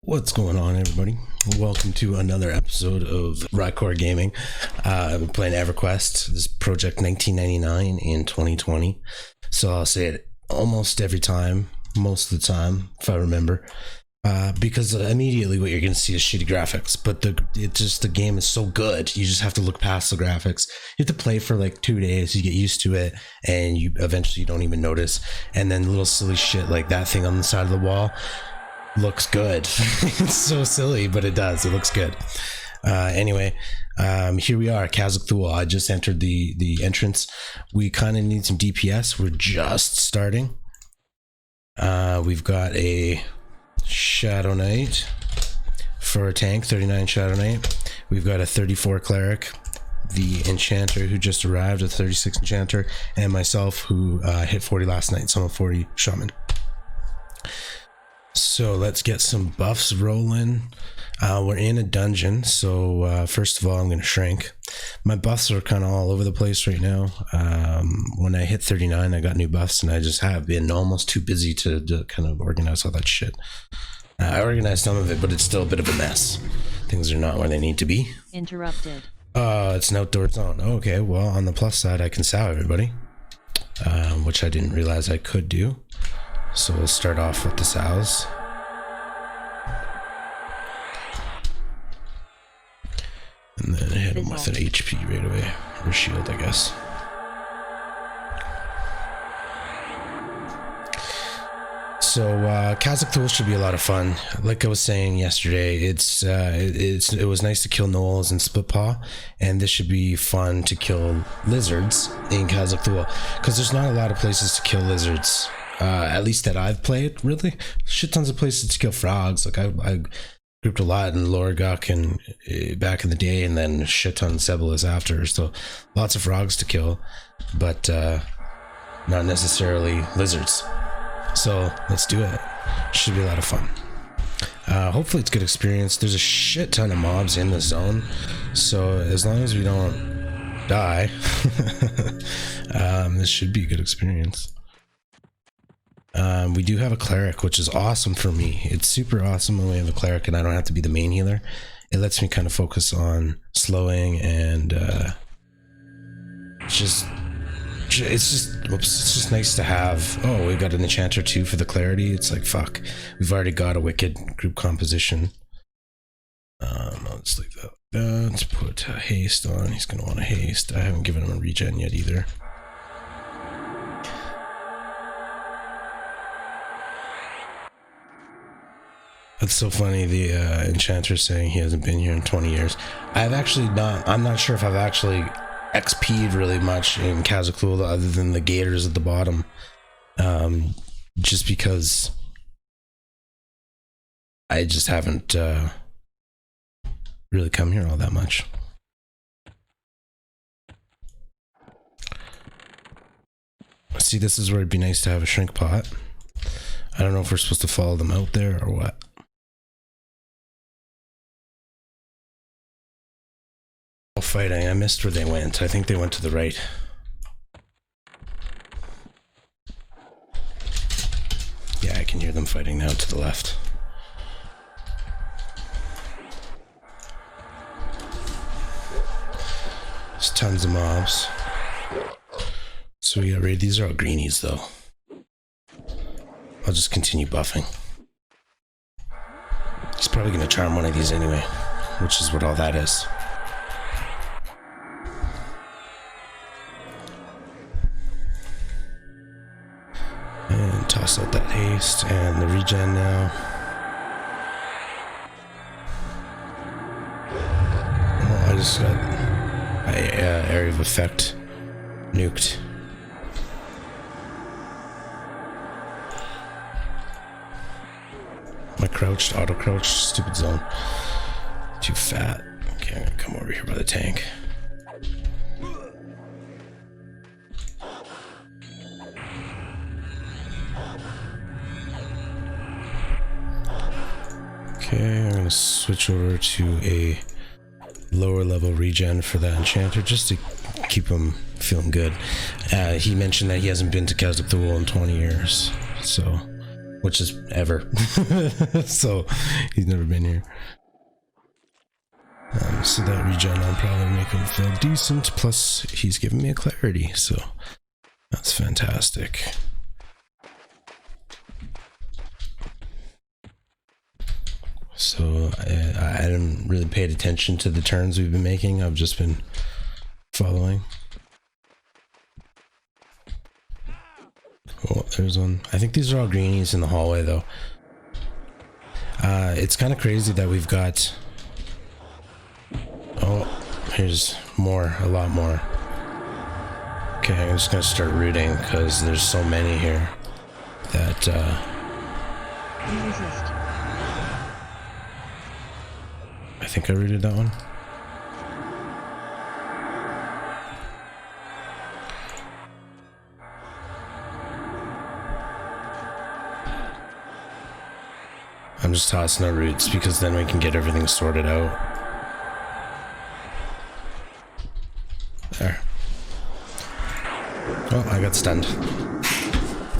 What's going on, everybody? Welcome to another episode of Rykor Gaming. I've been playing Everquest, this project 1999 in 2020. So I'll say it almost every time, most of the time, if I remember. Because immediately what you're going to see is shitty graphics. But the game is so good, you just have to look past the graphics. You have to play for like 2 days, you get used to it, and you eventually don't even notice. And then little silly shit like that thing on the side of the wall looks good. It's so silly, but it does. It looks good. Anyway, here we are, Cazic-Thule. I just entered the entrance. We kind of need some DPS. We're just starting. We've got a Shadow Knight for a tank, 39 Shadow Knight. We've got a 34 Cleric, the Enchanter who just arrived, a 36 Enchanter, and myself who hit 40 last night, so I'm a 40 Shaman. So let's get some buffs rolling. We're in a dungeon, so first of all I'm going to shrink. My buffs are kind of all over the place right now. When I hit 39 I got new buffs, and I just have been almost too busy to kind of organize all that shit. I organized some of it, but it's still a bit of a mess. Things are not where they need to be. Interrupted. It's an outdoor zone. Okay, well, on the plus side I can sow everybody, which I didn't realize I could do. So we'll start off with the sows. And then hit him with an HP right away. Or shield, I guess. So Cazic-Thule should be a lot of fun. Like I was saying yesterday, it was nice to kill gnolls and split paw, and this should be fun to kill lizards in Cazic-Thule, because there's not a lot of places to kill lizards. At least that I've played, really. Shit tons of places to kill frogs. Like I grouped a lot in Lorgok and back in the day, and then shit ton of Cebolus after. So lots of frogs to kill, but not necessarily lizards. So let's do it. Should be a lot of fun. Hopefully it's good experience. There's a shit ton of mobs in the zone, so as long as we don't die, this should be a good experience. We do have a cleric, which is awesome for me. It's super awesome when we have a cleric and I don't have to be the main healer. It lets me kind of focus on slowing, and it's just nice to have. Oh, we got an enchanter too for the clarity. It's like, fuck, we've already got a wicked group composition. Let's leave that. Let's put haste on. He's gonna want a haste. I haven't given him a regen yet either. That's so funny, the enchanter saying he hasn't been here in 20 years. I'm not sure if I've actually XP'd really much in Cazic-Thule other than the gators at the bottom. Just because I just haven't really come here all that much. See, this is where it'd be nice to have a shrink pot. I don't know if we're supposed to follow them out there or what. Fighting. I missed where they went. I think they went to the right. Yeah, I can hear them fighting now to the left. There's tons of mobs. So we got raid. These are all greenies though. I'll just continue buffing. He's probably gonna charm one of these anyway, which is what all that is. And toss out that haste and the regen now. Oh, I just got my area of effect nuked. My crouched, auto crouched, stupid zone. Too fat. Okay, I'm gonna come over here by the tank. Okay, I'm gonna switch over to a lower level regen for that enchanter just to keep him feeling good. He mentioned that he hasn't been to Cazic-Thule in 20 years, so which is ever. So he's never been here. So that regen I'll probably make him feel decent, plus he's giving me a clarity, so that's fantastic. So I haven't really paid attention to the turns we've been making. I've just been following. Oh, there's one. I think these are all greenies in the hallway though. It's kind of crazy that we've got... Oh, here's more, a lot more. Okay, I'm just gonna start rooting because there's so many here that I think I rooted that one. I'm just tossing our roots because then we can get everything sorted out. There. Oh, I got stunned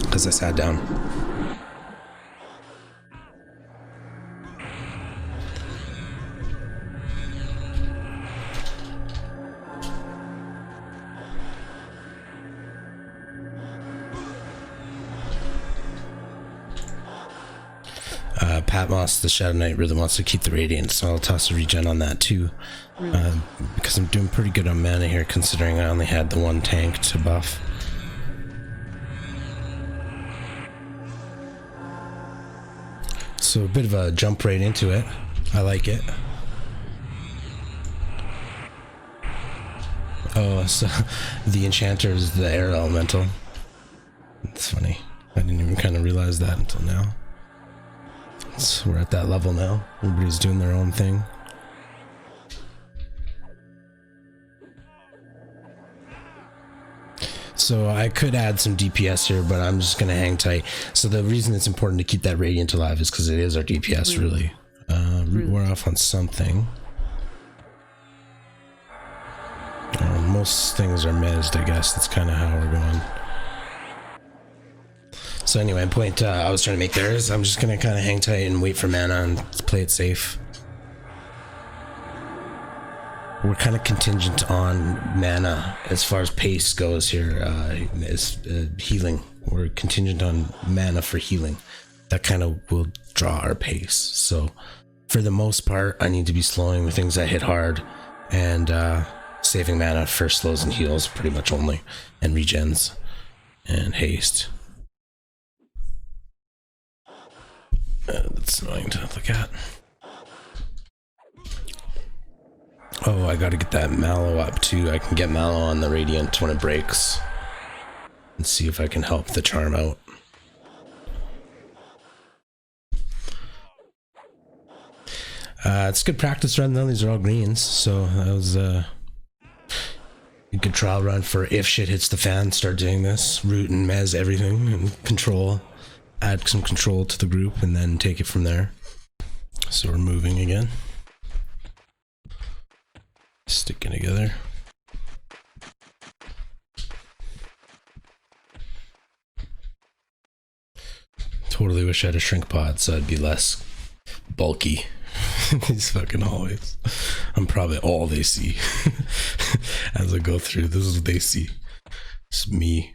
because I sat down. Patmos, the Shadow Knight, really wants to keep the Radiant, so I'll toss a regen on that too. Because I'm doing pretty good on mana here, considering I only had the one tank to buff. So a bit of a jump right into it. I like it. Oh, so the enchanter is the air elemental. It's funny. I didn't even kind of realize that until now. So we're at that level now. Everybody's doing their own thing. So I could add some DPS here, but I'm just gonna hang tight. So the reason it's important to keep that Radiant alive is because it is our DPS, really. Root wore off on something. Most things are mezzed, I guess. That's kind of how we're going. So anyway, point I was trying to make there is I'm just gonna kind of hang tight and wait for mana and play it safe. We're kind of contingent on mana as far as pace goes here. Healing. We're contingent on mana for healing. That kind of will draw our pace. So for the most part, I need to be slowing the things that hit hard and saving mana for slows and heals pretty much only, and regens and haste. That's annoying to look at. Oh, I gotta get that mallow up too. I can get mallow on the Radiant when it breaks and see if I can help the charm out. It's a good practice run though. These are all greens, so that was a good trial run for if shit hits the fan. Start doing this, root and mez everything, and control. Add some control to the group and then take it from there. So we're moving again. Sticking together. Totally wish I had a shrink pod so I'd be less bulky. These fucking hallways. I'm probably all they see. As I go through, this is what they see. It's me.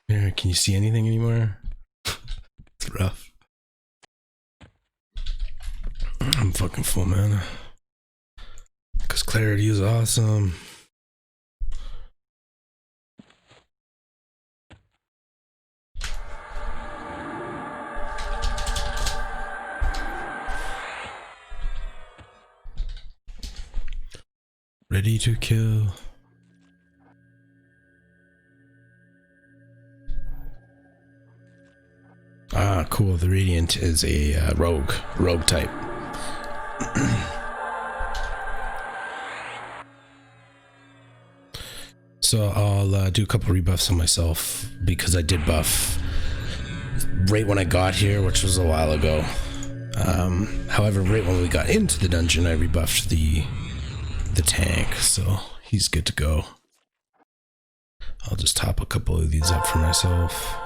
Here, can you see anything anymore? It's rough. I'm fucking full mana. Because clarity is awesome. Ready to kill. Ah, cool. The Radiant is a rogue type. So I'll do a couple rebuffs on myself because I did buff right when I got here, which was a while ago. However, right when we got into the dungeon, I rebuffed the tank, so he's good to go. I'll just top a couple of these up for myself.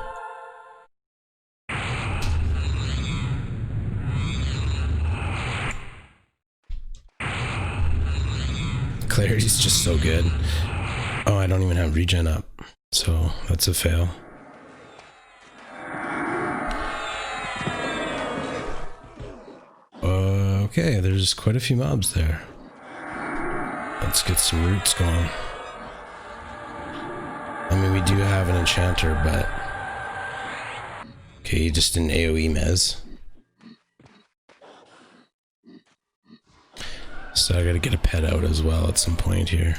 clarity's just so good. Oh, I don't even have regen up, so that's a fail. Okay, there's quite a few mobs there. Let's get some roots going. I mean, we do have an enchanter, but... Okay, just an AoE mez. So I gotta get a pet out as well at some point here.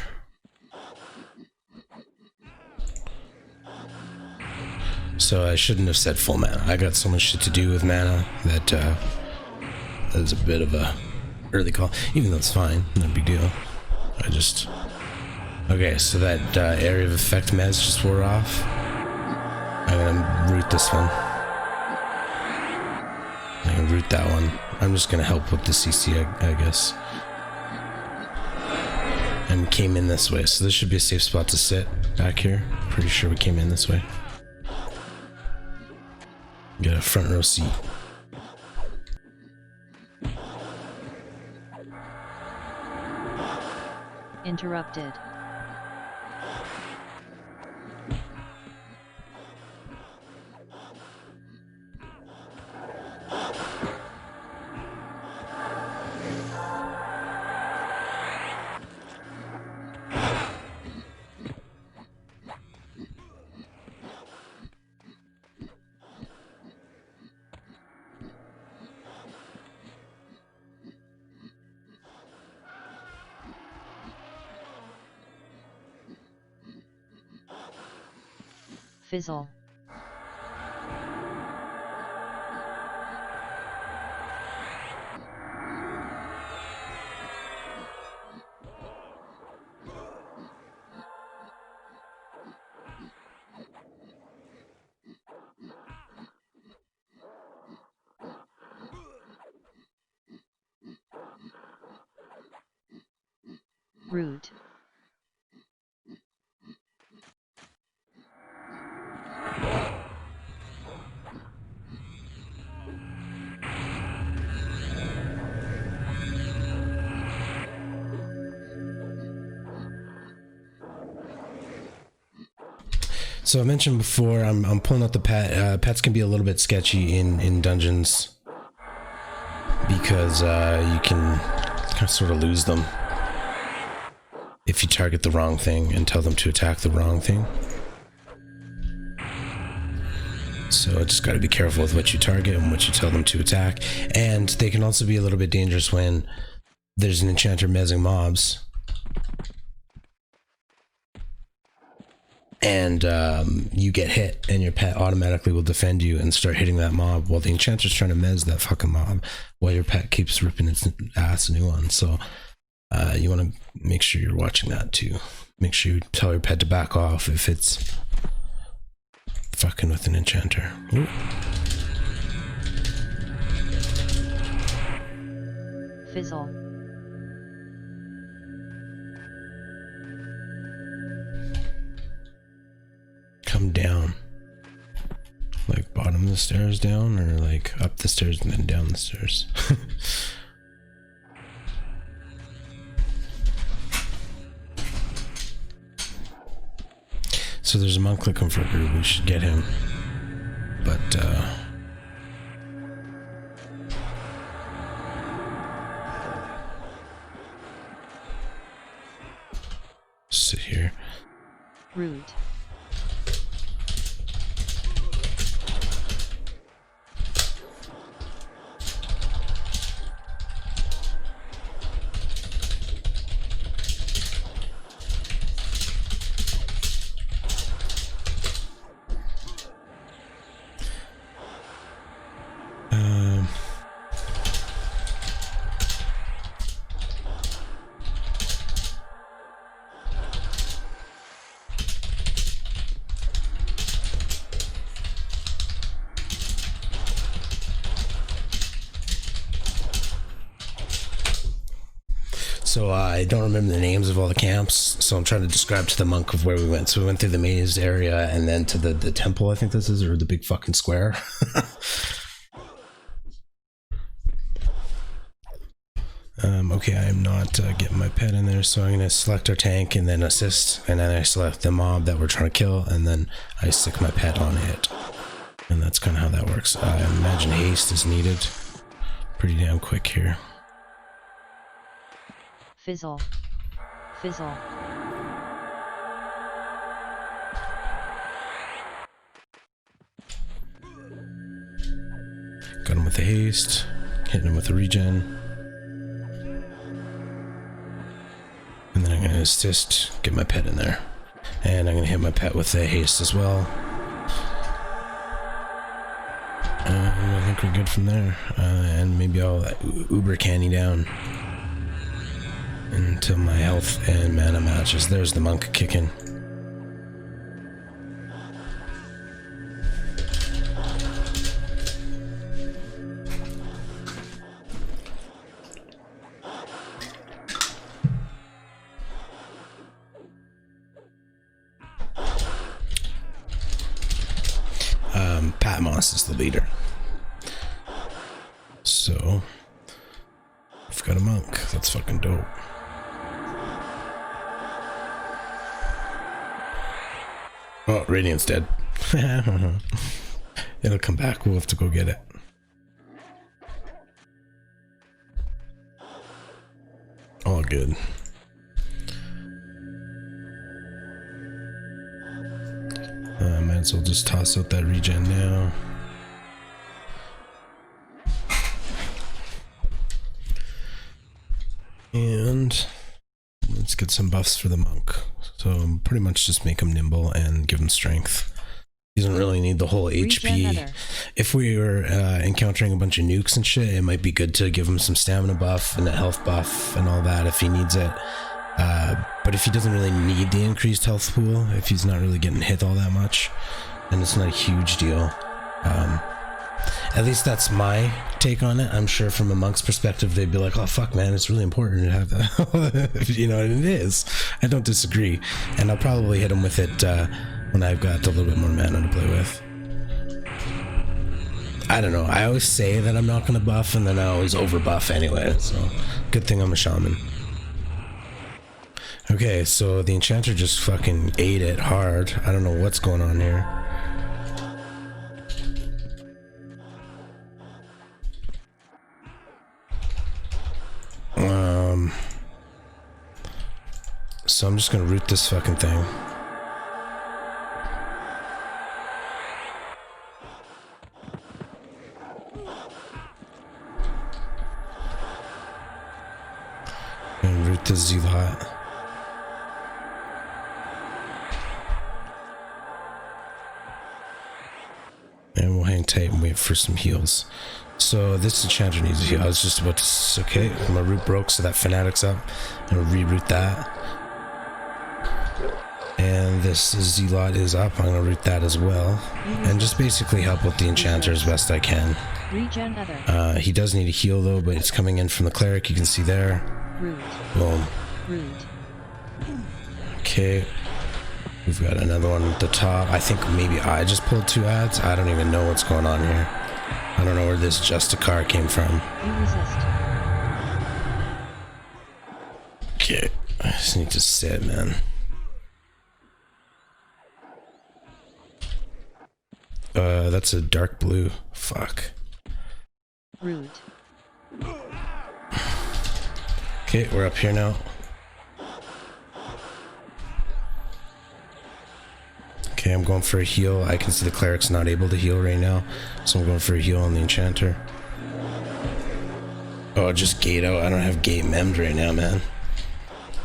So I shouldn't have said full mana. I got so much shit to do with mana that that was a bit of a early call. Even though it's fine, no big deal. I just... Okay, so that area of effect mez just wore off. I'm gonna root this one. I'm gonna root that one. I'm just gonna help with the CC, I guess. And came in this way, so this should be a safe spot to sit back here. Pretty sure we came in this way. Get a front row seat. Interrupted. Fizzle. Rude. So I mentioned before, I'm pulling out the pet. Pets can be a little bit sketchy in dungeons because you can kind of sort of lose them if you target the wrong thing and tell them to attack the wrong thing. So I just got to be careful with what you target and what you tell them to attack. And they can also be a little bit dangerous when there's an enchanter mezzing mobs. And you get hit and your pet automatically will defend you and start hitting that mob while the enchanter's trying to mez that fucking mob while your pet keeps ripping its ass a new one. So you want to make sure you're watching that too. Make sure you tell your pet to back off if it's fucking with an enchanter. Ooh. Fizzle. Come down. Like bottom of the stairs down, or like up the stairs and then down the stairs? So there's a monk looking for a group. We should get him. But sit here. Rude. So I don't remember the names of all the camps, so I'm trying to describe to the monk of where we went. So we went through the maze area and then to the temple, I think this is, or the big fucking square. Okay, I'm not getting my pet in there, so I'm going to select our tank and then assist, and then I select the mob that we're trying to kill, and then I stick my pet on it. And that's kind of how that works. I imagine haste is needed pretty damn quick here. Fizzle. Fizzle. Got him with the haste, hitting him with the regen. And then I'm going to assist, get my pet in there. And I'm going to hit my pet with the haste as well. I think we're good from there. And maybe I'll Uber candy down until my health and mana matches. There's the monk kicking. Patmos is the leader. So, we've got a monk. That's fucking dope. Oh, Radiant's dead. It'll come back. We'll have to go get it. All good. Might as well just toss out that regen now. And let's get some buffs for the monk. So pretty much just make him nimble and give him strength. He doesn't really need the whole HP. If we were encountering a bunch of nukes and shit, it might be good to give him some stamina buff and a health buff and all that if he needs it. But if he doesn't really need the increased health pool, if he's not really getting hit all that much, then it's not a huge deal. At least that's my take on it. I'm sure from a monk's perspective, they'd be like, oh fuck man, it's really important to have that. You know, and it is. I don't disagree. And I'll probably hit him with it when I've got a little bit more mana to play with. I don't know. I always say that I'm not going to buff, and then I always over buff anyway. So good thing I'm a shaman. Okay, so the enchanter just fucking ate it hard. I don't know what's going on here. So I'm just gonna root this fucking thing. And root the Zealot. And we'll hang tight and wait for some heals. So this enchanter needs a heal. I was just about to... Okay, my root broke, so that fanatic's up. I'm gonna reroot that. And this Zealot is up. I'm gonna root that as well. And just basically help with the enchanter as best I can. He does need a heal though, but it's coming in from the cleric. You can see there. Boom. Okay. We've got another one at the top. I think maybe I just pulled 2 ads. I don't even know what's going on here. I don't know where this Justicar came from. Okay. I just need to sit, man. That's a dark blue. Fuck. Rude. Okay, we're up here now. Okay, I'm going for a heal. I can see the cleric's not able to heal right now, so I'm going for a heal on the enchanter. Oh, just gate out. I don't have gate memmed right now, man.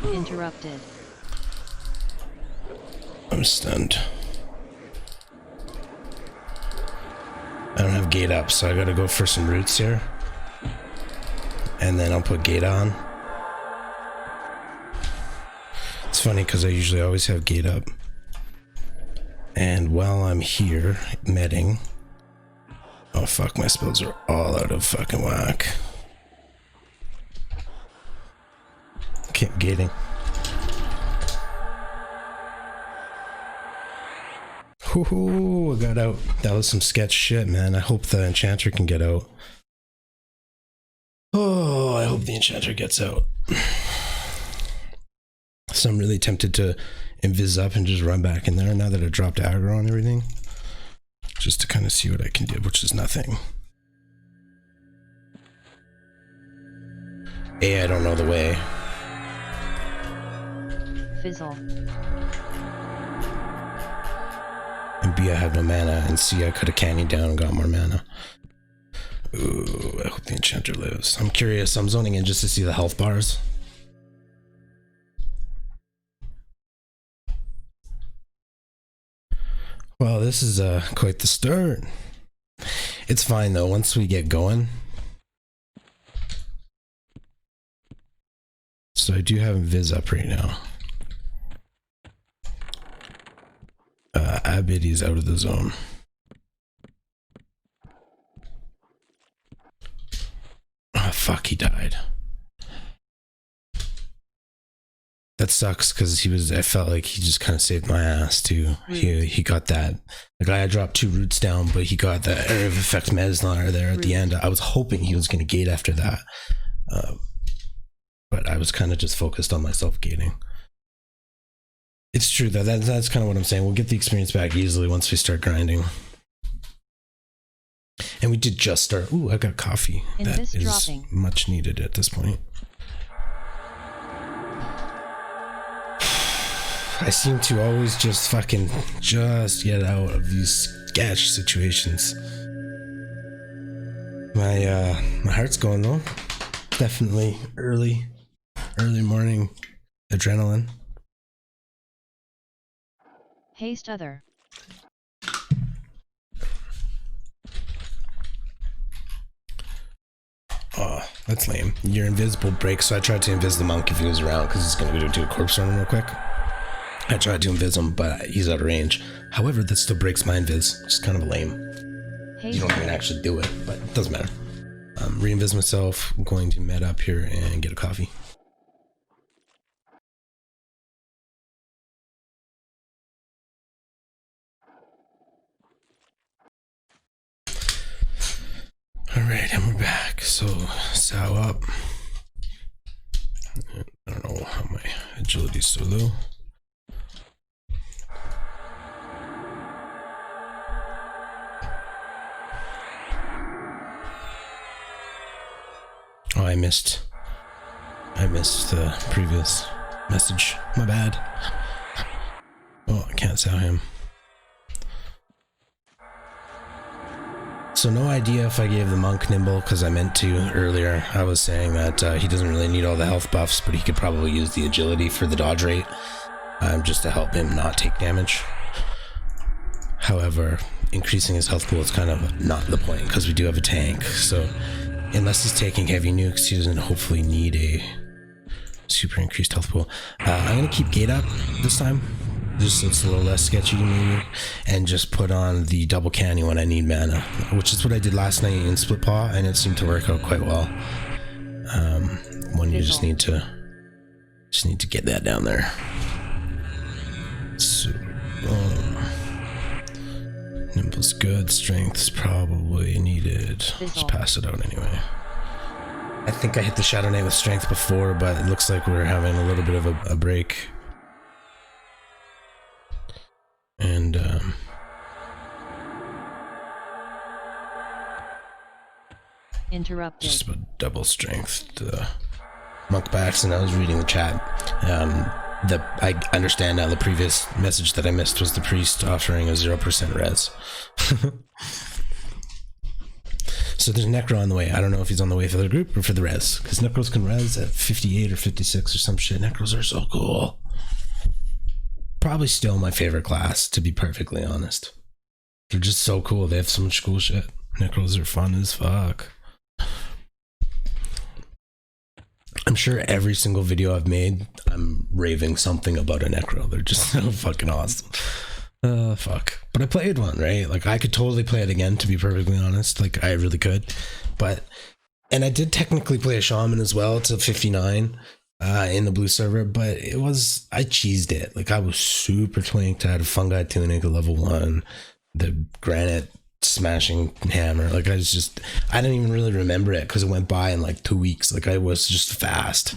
Interrupted. I'm stunned. I don't have gate up, so I gotta go for some roots here. And then I'll put gate on. It's funny because I usually always have gate up. And while I'm here, medding... Oh fuck, my spells are all out of fucking whack. Keep gating. Woohoo, I got out. That was some sketch shit, man. I hope the enchanter can get out. Oh, I hope hope the enchanter gets out. So I'm really tempted to invis up and just run back in there now that I dropped aggro on everything. Just to kind of see what I can do, which is nothing. A, I don't know the way. Fizzle. And B, I have no mana. And C, I could have candied down and got more mana. Ooh, I hope the enchanter lives. I'm curious. I'm zoning in just to see the health bars. Well, this is quite the start. It's fine though, once we get going. So I do have Viz up right now. Abid is out of the zone. Oh fuck, he died. That sucks because I felt like he just kind of saved my ass too. He got that. The guy dropped 2 roots down, but he got the area of effect Mesnar there at the end. I was hoping he was going to gate after that. But I was kind of just focused on myself gating. It's true though, that's kind of what I'm saying. We'll get the experience back easily once we start grinding. And we did just start. Ooh, I got coffee. That is much needed at this point. I seem to always just fucking get out of these sketch situations. My heart's going though. Definitely early morning adrenaline. Haste other. Oh, that's lame. Your invisible breaks, so I tried to invis the monk if he was around because he's gonna go do a corpse run real quick. I tried to invis him, but he's out of range. However, that still breaks my invis, which is kind of lame. You don't even actually do it, but it doesn't matter. Reinvis myself, I'm going to med up here and get a coffee. Alright, and we're back. So, sow up. I don't know how my agility's so low. Oh, I missed the previous message. My bad. Oh, I can't sow him. So no idea if I gave the monk nimble because I meant to earlier. I was saying that he doesn't really need all the health buffs, but he could probably use the agility for the dodge rate just to help him not take damage. However, increasing his health pool is kind of not the point because we do have a tank. So unless he's taking heavy nukes, he doesn't hopefully need a super increased health pool. I'm going to keep gate up this time. Just so it's a little less sketchy maybe. And just put on the double canny when I need mana. Which is what I did last night in Split Paw, and it seemed to work out quite well. When you just need to get that down there. So, nimble's good, strength's probably needed. Just pass it out anyway. I think I hit the Shadow Knight with strength before, but it looks like we're having a little bit of a break. And interrupted. Just about double strength. Monk backs, and I was reading the chat. I understand now the previous message that I missed was the priest offering a 0% res. So there's Necro on the way. I don't know if he's on the way for the group or for the res, because Necros can res at 58 or 56 or some shit. Necros are so cool. Probably still my favorite class, to be perfectly honest. They're just so cool. They have so much cool shit. Necros are fun as fuck. I'm sure every single video I've made, I'm raving something about a Necro. They're just so fucking awesome. Fuck. But I played one, right? Like, I could totally play it again, to be perfectly honest. Like, I really could. And I did technically play a Shaman as well to 59 in the blue server, but I cheesed it. Like, I was super twinked. I had a Fungi Tunic at level 1, the Granite smashing hammer. Like I didn't even really remember it because it went by in like 2 weeks. Like I was just fast.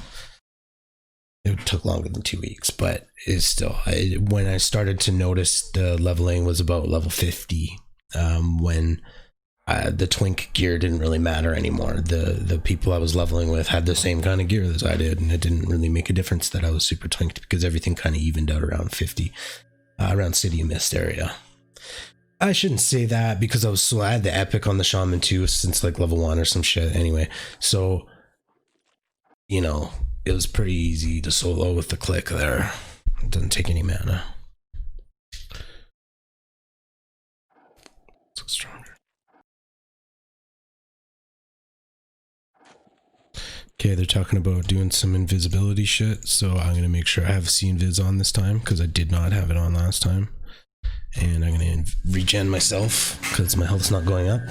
It took longer than 2 weeks, but it's still, when I started to notice the leveling was about level 50, when the twink gear didn't really matter anymore. The people I was leveling with had the same kind of gear as I did, and it didn't really make a difference that I was super twinked because everything kind of evened out around 50, around City of Mist area. I shouldn't say that because I had the epic on the shaman too since like level 1 or some shit anyway. So, you know, it was pretty easy to solo with the click there. It doesn't take any mana. So stronger. Okay, they're talking about doing some invisibility shit, so I'm gonna make sure I have see invis on this time because I did not have it on last time. And I'm gonna regen myself because my health's not going up.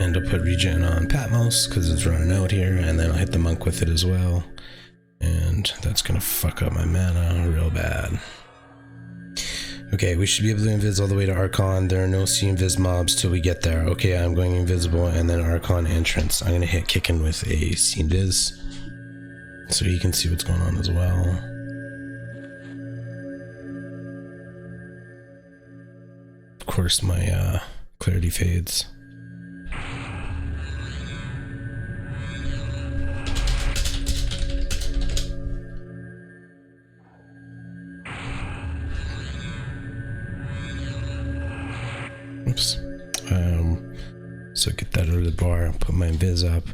And I'll put regen on Patmos because it's running out here, and then I'll hit the monk with it as well. And that's gonna fuck up my mana real bad. Okay, we should be able to invis all the way to Archon. There are no see invis mobs till we get there. Okay, I'm going invisible and then Archon entrance. I'm gonna hit kicking with a see invis so you can see what's going on as well. Of course, my clarity fades. Oops. So get that out of the bar, put my invis up.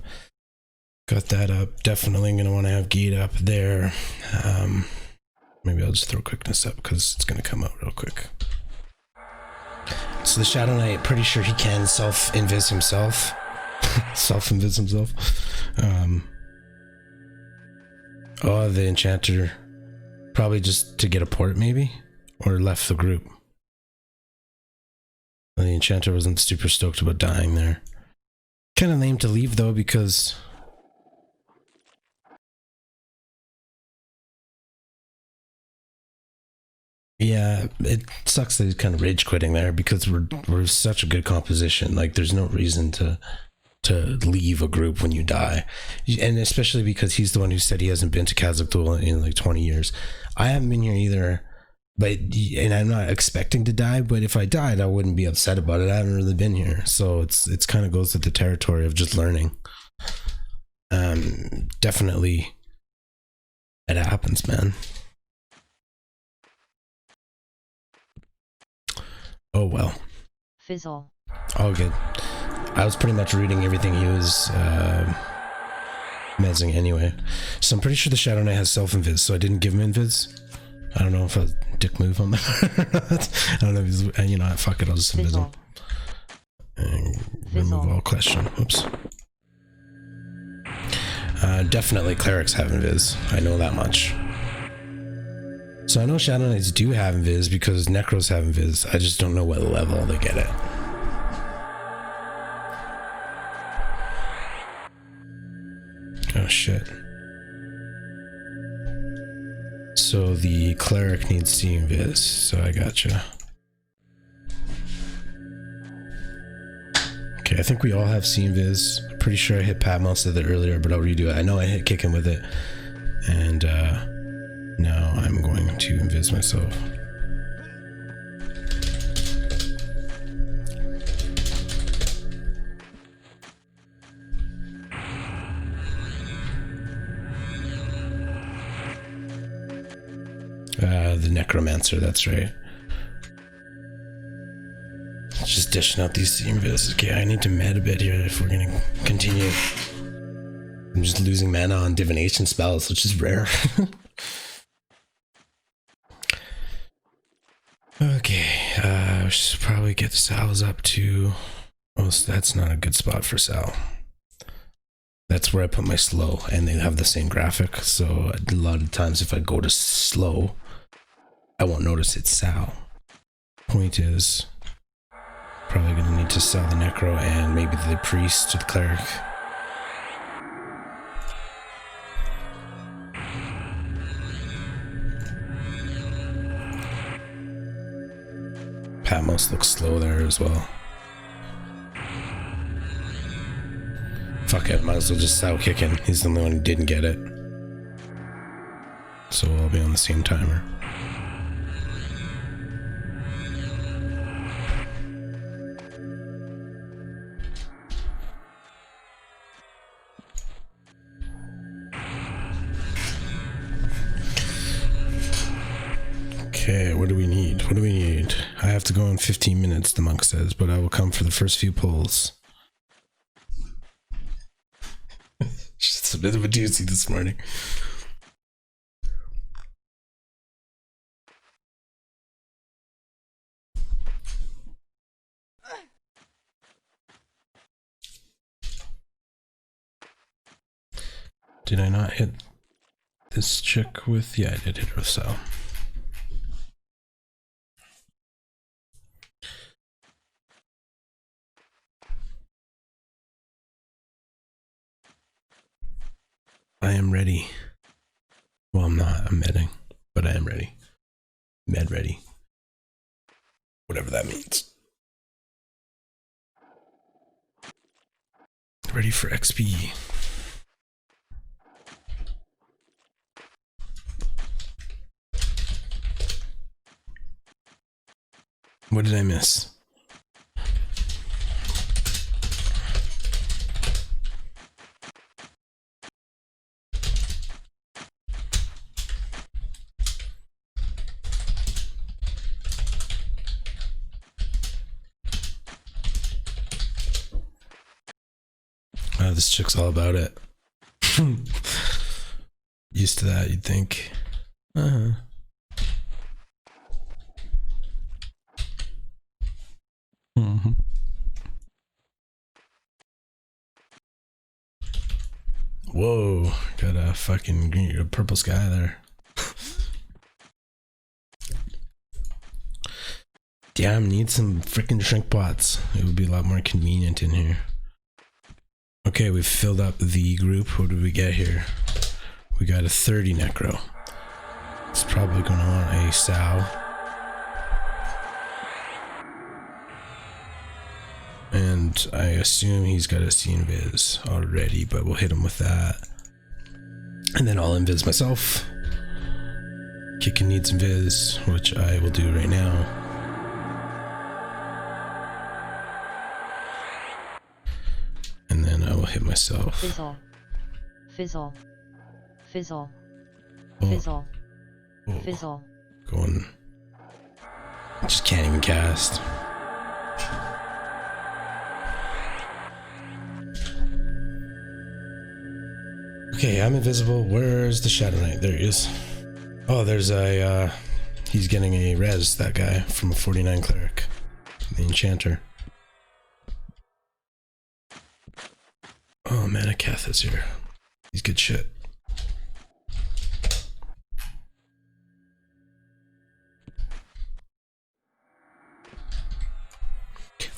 Got that up. Definitely gonna want to have gate up there. Maybe I'll just throw quickness up because it's gonna come out real quick. So the Shadow Knight, pretty sure he can self-invis himself. Self-invis himself. Oh, the Enchanter. Probably just to get a port, maybe? Or left the group. The Enchanter wasn't super stoked about dying there. Kind of lame to leave though, because yeah, it sucks that he's kind of rage quitting there because we're such a good composition. Like there's no reason to leave a group when you die, and especially because he's the one who said he hasn't been to Cazic-Thule in like 20 years. I haven't been here either. And I'm not expecting to die, but if I died, I wouldn't be upset about it. I haven't really been here. So it's kind of goes with the territory of just learning. Definitely it happens, man. Oh well. Fizzle. All good. I was pretty much reading everything he was mezzing anyway. So I'm pretty sure the Shadow Knight has self-invis, so I didn't give him invis. I don't know if a dick move on that. I don't know if he's, you know, fuck it, I'll just invis him. And remove all question. Oops. Definitely clerics have invis. I know that much. So I know Shadow Knights do have invis because Necros have invis. I just don't know what level they get it. Oh shit. So the cleric needs see invis, so I gotcha. Okay, I think we all have see invis. Pretty sure I hit Patmos with it earlier, but I'll redo it. I know I hit kicking with it. And now I'm going to invis myself. The Necromancer, that's right. Just dishing out these invis. Okay, I need to med a bit here if we're gonna continue. I'm just losing mana on divination spells, which is rare. Okay, I should probably get Sal's up to... Oh, so that's not a good spot for Sal. That's where I put my slow, and they have the same graphic, so a lot of times if I go to slow, I won't notice it's Sal. Point is, probably gonna need to sell the Necro and maybe the Priest to the Cleric. Patmos looks slow there as well. Fuck it, might as well just Sao kicking. He's the only one who didn't get it. So we'll all be on the same timer. Okay, what do we need? What do we need? I have to go in 15 minutes, the monk says, but I will come for the first few pulls. Just a bit of a doozy this morning. Did I not hit this chick with... Yeah, I did hit her with Sal. I am ready. Well, I'm not. I'm medding. But I am ready. Med ready. Whatever that means. Ready for XP. What did I miss? Oh, this chick's all about it. Used to that, you'd think. Uh-huh. Mm-hmm. Whoa, got a fucking green, a purple sky there. Damn, need some freaking shrink pots. It would be a lot more convenient in here. Okay, we've filled up the group. What did we get here? We got a 30 necro. It's probably going to want a sow. And I assume he's got a C invis already, but we'll hit him with that. And then I'll invis myself. Kicking needs invis, which I will do right now. And then I will hit myself. Fizzle. Fizzle. Fizzle. Oh. Fizzle. Oh. Fizzle. Going. Just can't even cast. Okay, I'm invisible. Where's the Shadow Knight? There he is. Oh, there's a, he's getting a res, that guy, from a 49 cleric. The enchanter. Oh, Manakath is here. He's good shit.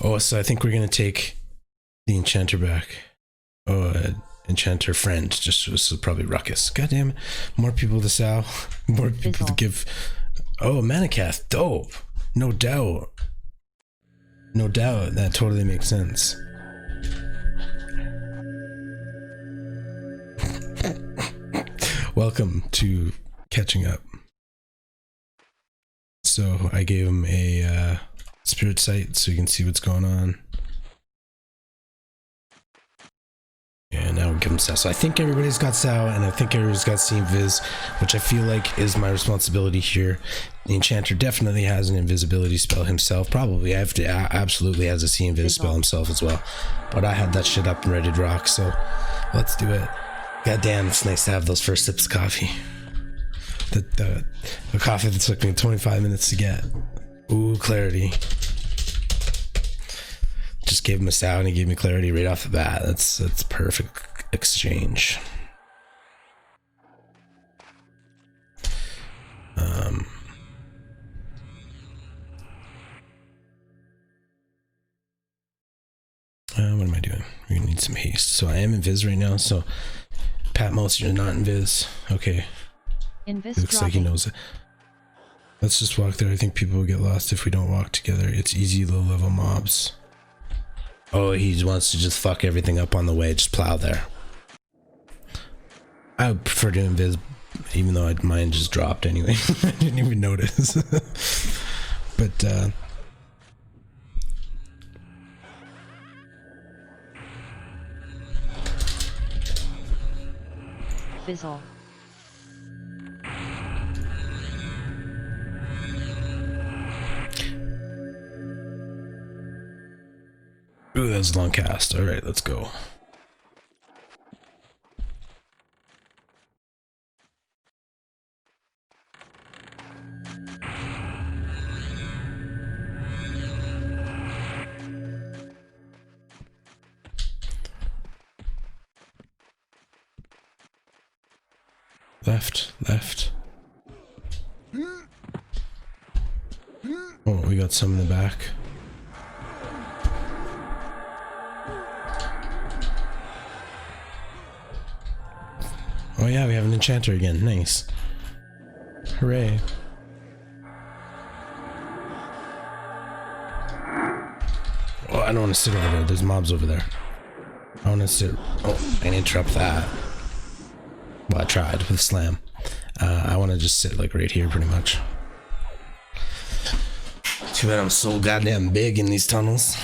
Oh, so I think we're gonna take the enchanter back. Oh, enchanter friend. Just this is probably Ruckus. Goddamn, more people to sell, more people to give. Oh, Manakath, dope. No doubt. No doubt. That totally makes sense. Welcome to catching up. So I gave him a spirit sight so you can see what's going on. And now we give him Sao. So I think everybody's got Sao, and I think everybody's got Seeing Viz, which I feel like is my responsibility here. The enchanter definitely has an invisibility spell himself. Probably absolutely has a Seeing Viz spell himself as well. But I had that shit up and ready to rock, so let's do it. God damn, it's nice to have those first sips of coffee. The coffee that took me 25 minutes to get. Ooh, clarity. Just gave him a Sao and he gave me clarity right off the bat. That's perfect exchange. What am I doing? We're gonna need some haste. So I am in Viz right now, so Patmos, you're not in Viz. Okay. Invis It looks like he knows it. Let's just walk there. I think people will get lost if we don't walk together. It's easy low-level mobs. Oh, he wants to just fuck everything up on the way. Just plow there. I would prefer to invis, even though mine just dropped anyway. I didn't even notice. But, Fizzle. Ooh, that's a long cast. Alright, let's go. Left, left. Oh, we got some in the back. Oh yeah, we have an enchanter again. Nice. Hooray. Oh, I don't want to sit over there. There's mobs over there. I want to sit... Oh, I interrupt that. Well, I tried with slam. I want to just sit like right here pretty much. Too bad I'm so goddamn big in these tunnels.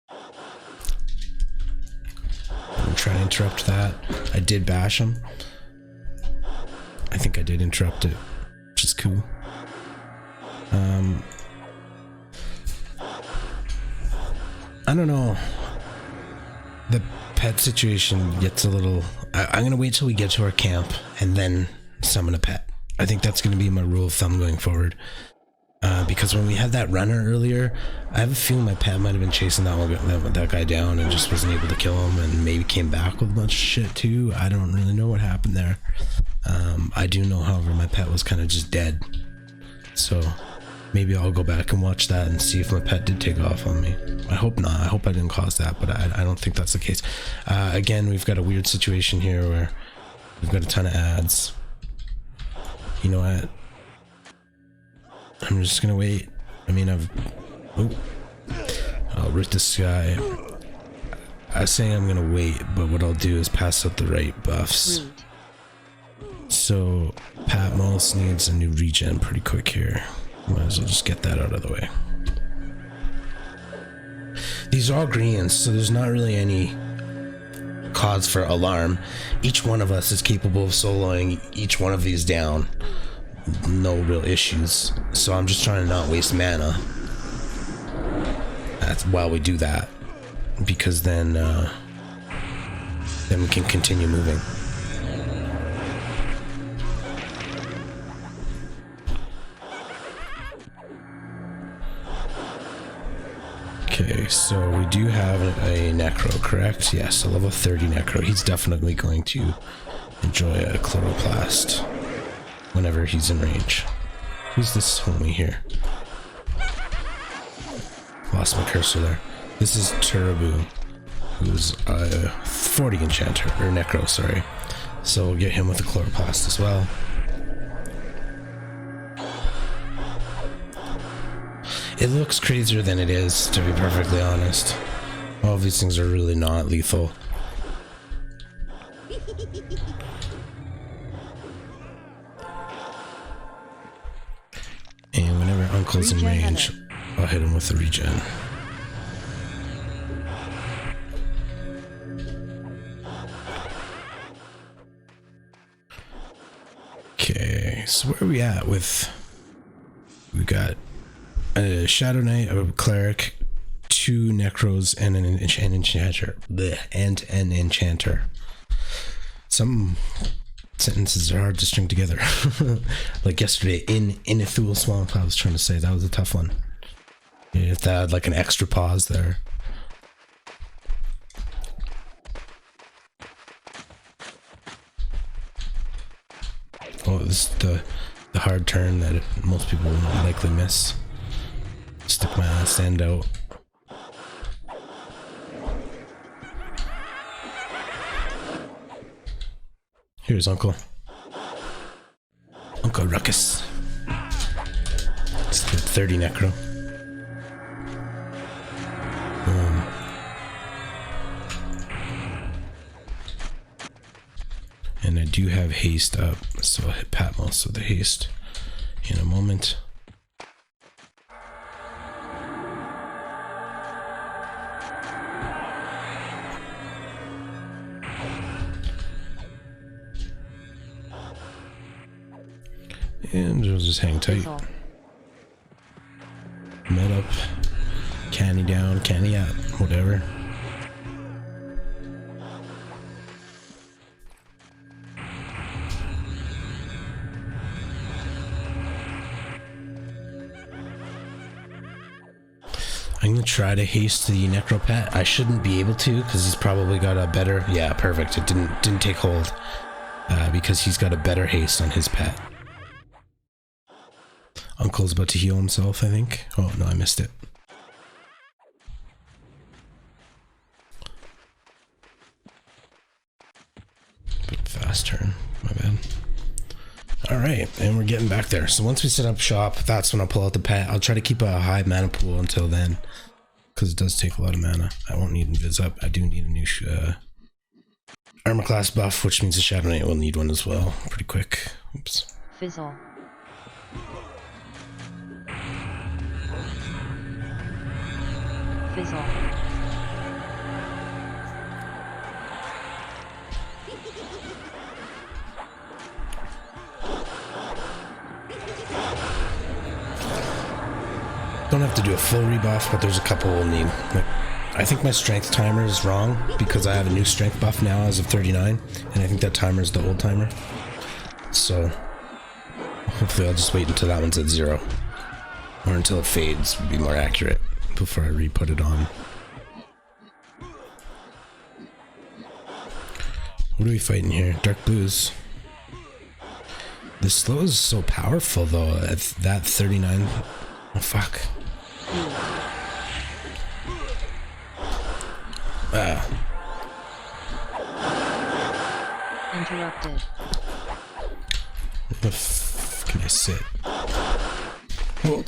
I'm trying to interrupt that. I did bash him. I think I did interrupt it, which is cool. I don't know. The pet situation gets a little... I'm gonna wait till we get to our camp and then summon a pet. I think that's gonna be my rule of thumb going forward. Because when we had that runner earlier, I have a feeling my pet might have been chasing that guy down and just wasn't able to kill him, and maybe came back with a bunch of shit too. I don't really know what happened there. I do know, however, my pet was kind of just dead. So maybe I'll go back and watch that and see if my pet did take off on me. I hope not. I hope I didn't cause that, but I don't think that's the case. Again, we've got a weird situation here where we've got a ton of ads. You know what? I'm just gonna wait. I mean, I'll root this guy. I was saying I'm gonna wait, but what I'll do is pass out the right buffs. Root. So Patmos needs a new regen pretty quick here. Might as well just get that out of the way. These are all greens, so there's not really any cause for alarm. Each one of us is capable of soloing each one of these down. No real issues. So I'm just trying to not waste mana. That's while we do that. Because then we can continue moving. Okay, so we do have a Necro, correct? Yes, a level 30 Necro. He's definitely going to enjoy a Chloroplast whenever he's in range. Who's this homie here? Lost my cursor there. This is Turbo, who's a 40 Enchanter, or Necro, sorry. So we'll get him with a Chloroplast as well. It looks crazier than it is, to be perfectly honest. All of these things are really not lethal. And whenever Uncle's in range, I'll hit him with the regen. Okay, so where are we at with... We got a Shadow Knight, a Cleric, 2 Necros, and an Enchanter. Blech, and an Enchanter. Some sentences are hard to string together. Like yesterday, in a Thule Swamp, I was trying to say. That was a tough one. You have to add like an extra pause there. Oh, this is the hard turn that most people will likely miss. Stick my ass stand out. Here's Uncle. go Ruckus. It's the 30 necro. And I do have haste up, so I'll hit Pat most of the haste in a moment. And we'll just hang tight. Med up, canny down, canny up, whatever. I'm gonna try to haste the Necropet. I shouldn't be able to because he's probably got a better. Yeah, perfect. It didn't take hold because he's got a better haste on his pet. Uncle's about to heal himself, I think. Oh no, I missed it. Bit fast turn, my bad. Alright, and we're getting back there. So once we set up shop, that's when I'll pull out the pet. I'll try to keep a high mana pool until then, because it does take a lot of mana. I won't need Invis up. I do need a new armor class buff, which means the Shadow Knight will need one as well. Pretty quick. Oops. Fizzle. Fizzle. Don't have to do a full rebuff, but there's a couple we'll need. Like, I think my strength timer is wrong because I have a new strength buff now as of 39, and I think that timer is the old timer. So hopefully I'll just wait until that one's at 0, or until it fades would be more accurate before I re-put it on. What are we fighting here? Dark blues. The slow is so powerful though at that 39. Oh fuck. Interrupted. Where the f can I sit? Whoa.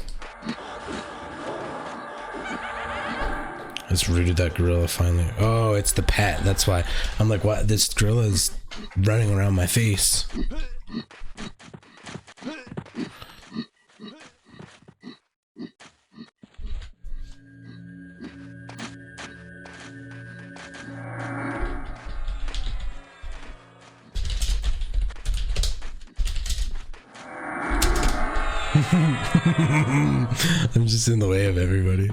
I just rooted that gorilla finally. Oh, it's the pet. That's why. I'm like, what? This gorilla is running around my face. I'm just in the way of everybody.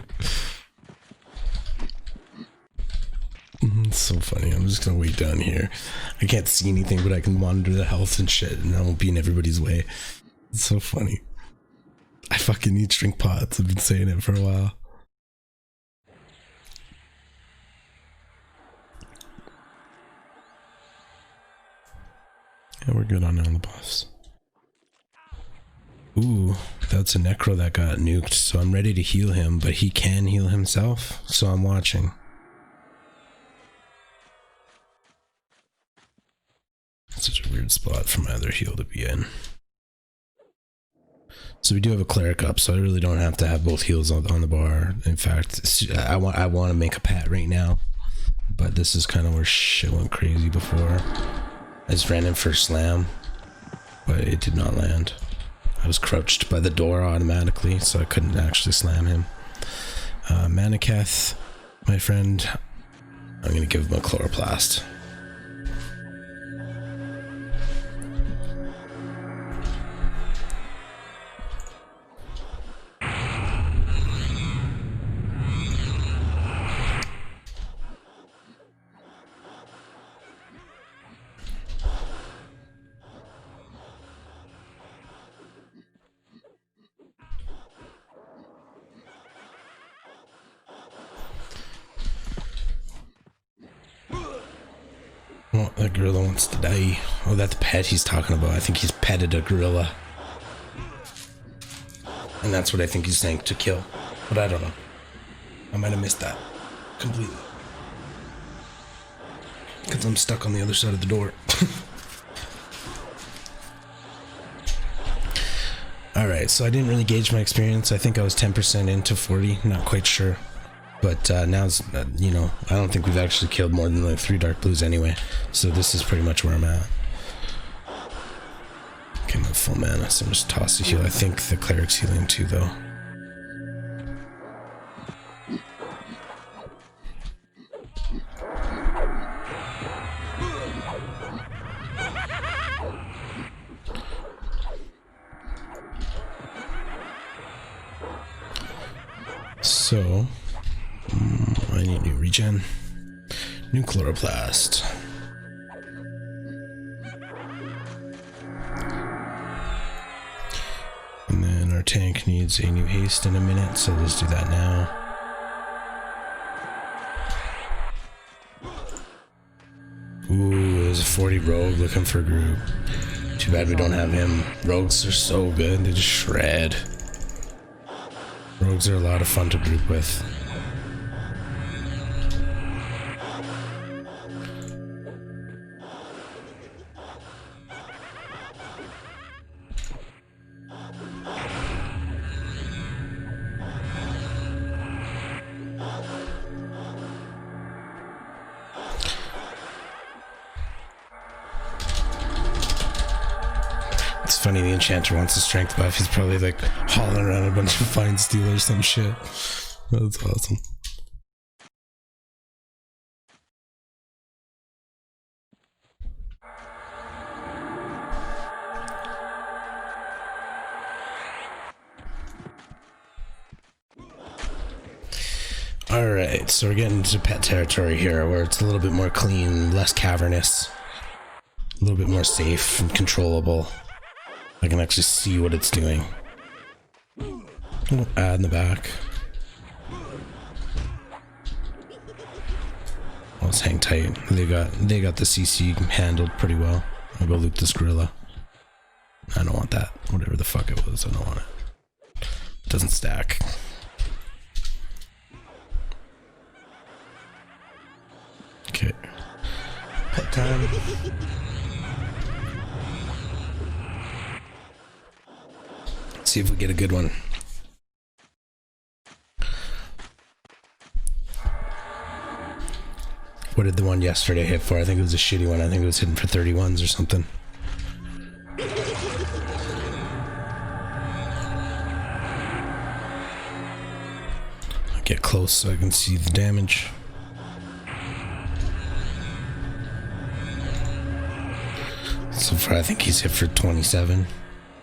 It's so funny. I'm just gonna wait down here. I can't see anything, but I can monitor the health and shit, and I won't be in everybody's way. It's so funny. I fucking need shrink pots. I've been saying it for a while. Yeah, we're good on the buffs. Ooh, that's a Necro that got nuked, so I'm ready to heal him, but he can heal himself, so I'm watching. Such a weird spot for my other heal to be in. So we do have a cleric up, so I really don't have to have both heals on the bar. In fact, I want to make a pat right now, but this is kind of where shit went crazy before. I just ran in for a slam, but it did not land. I was crouched by the door automatically, so I couldn't actually slam him. Manaketh, my friend, I'm going to give him a chloroplast. Oh, that gorilla wants to die. Oh, that's the pet he's talking about. I think he's petted a gorilla. And that's what I think he's saying to kill. But I don't know. I might have missed that completely. Because I'm stuck on the other side of the door. Alright, so I didn't really gauge my experience. I think I was 10% into 40, not quite sure. But now's, you know, I don't think we've actually killed more than like 3 dark blues anyway. So this is pretty much where I'm at. Okay, I'm at full mana, so I'm just toss the heal. I think the cleric's healing too, though. So, I need new regen. New chloroplast. And then our tank needs a new haste in a minute, so let's do that now. Ooh, there's a 40 rogue looking for a group. Too bad we don't have him. Rogues are so good, they just shred. Rogues are a lot of fun to group with. It's funny, the enchanter wants a strength buff. He's probably like hauling around a bunch of fine steel or some shit. That's awesome. Alright, so we're getting into pet territory here where it's a little bit more clean, less cavernous, a little bit more safe and controllable. I can actually see what it's doing. Add in the back. Let's hang tight. They got the CC handled pretty well. I'll go loot this gorilla. I don't want that. Whatever the fuck it was, I don't want it. It doesn't stack. Okay. Pet time. See if we get a good one. What did the one yesterday hit for? I think it was a shitty one. I think it was hitting for 31s or something. I'll get close so I can see the damage. So far I think he's hit for 27.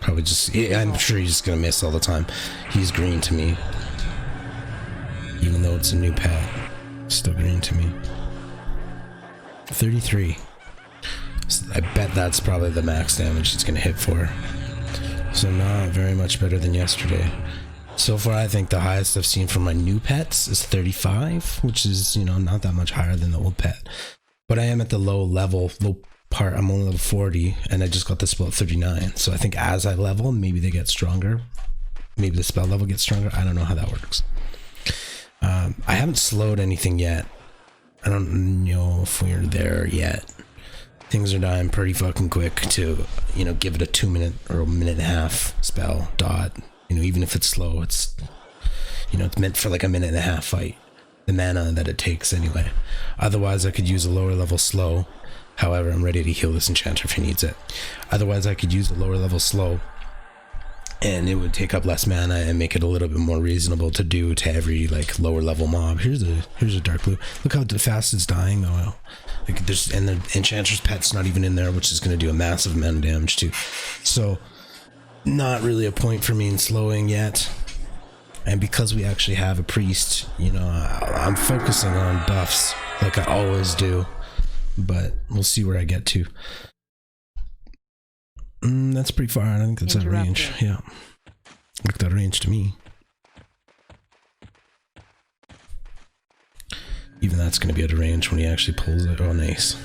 Probably just, I'm sure he's just gonna miss all the time. He's green to me. Even though it's a new pet. Still green to me. 33. So I bet that's probably the max damage it's gonna hit for. So not very much better than yesterday. So far I think the highest I've seen from my new pets is 35, which is, you know, not that much higher than the old pet. But I am at the low part. I'm only level 40 and I just got the spell at 39. So I think as I level, maybe they get stronger. Maybe the spell level gets stronger. I don't know how that works. I haven't slowed anything yet. I don't know if we're there yet. Things are dying pretty fucking quick to, you know, give it a 2 minute or a minute and a half spell dot. You know, even if it's slow, it's, you know, it's meant for like a minute and a half fight. The mana that it takes anyway. Otherwise I could use a lower level slow. However, I'm ready to heal this enchanter if he needs it. Otherwise, I could use a lower level slow, and it would take up less mana and make it a little bit more reasonable to do to every like lower level mob. Here's a dark blue. Look how fast it's dying though. Like and the enchanter's pet's not even in there, which is going to do a massive amount of damage too. So, not really a point for me in slowing yet. And because we actually have a priest, you know, I'm focusing on buffs like I always do. But we'll see where I get to. That's pretty far. I think that's out of range. Yeah. Looked out of range to me. Even that's going to be out of range when he actually pulls it. Oh, nice.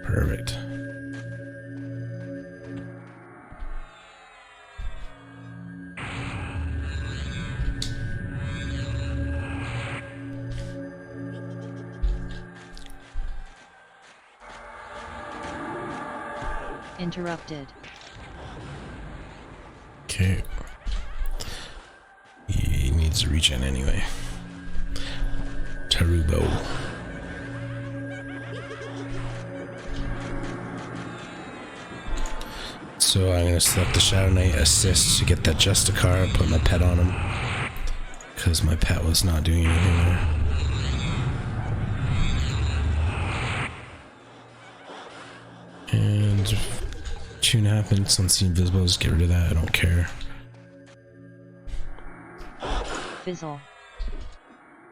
Perfect. Interrupted. Okay. needs a regen anyway. Tarubo. So I'm gonna select the Shadow Knight assist to get that Justicar and put my pet on him, because my pet was not doing anything there. And tune happens, let's see invisible, just get rid of that, I don't care. Fizzle.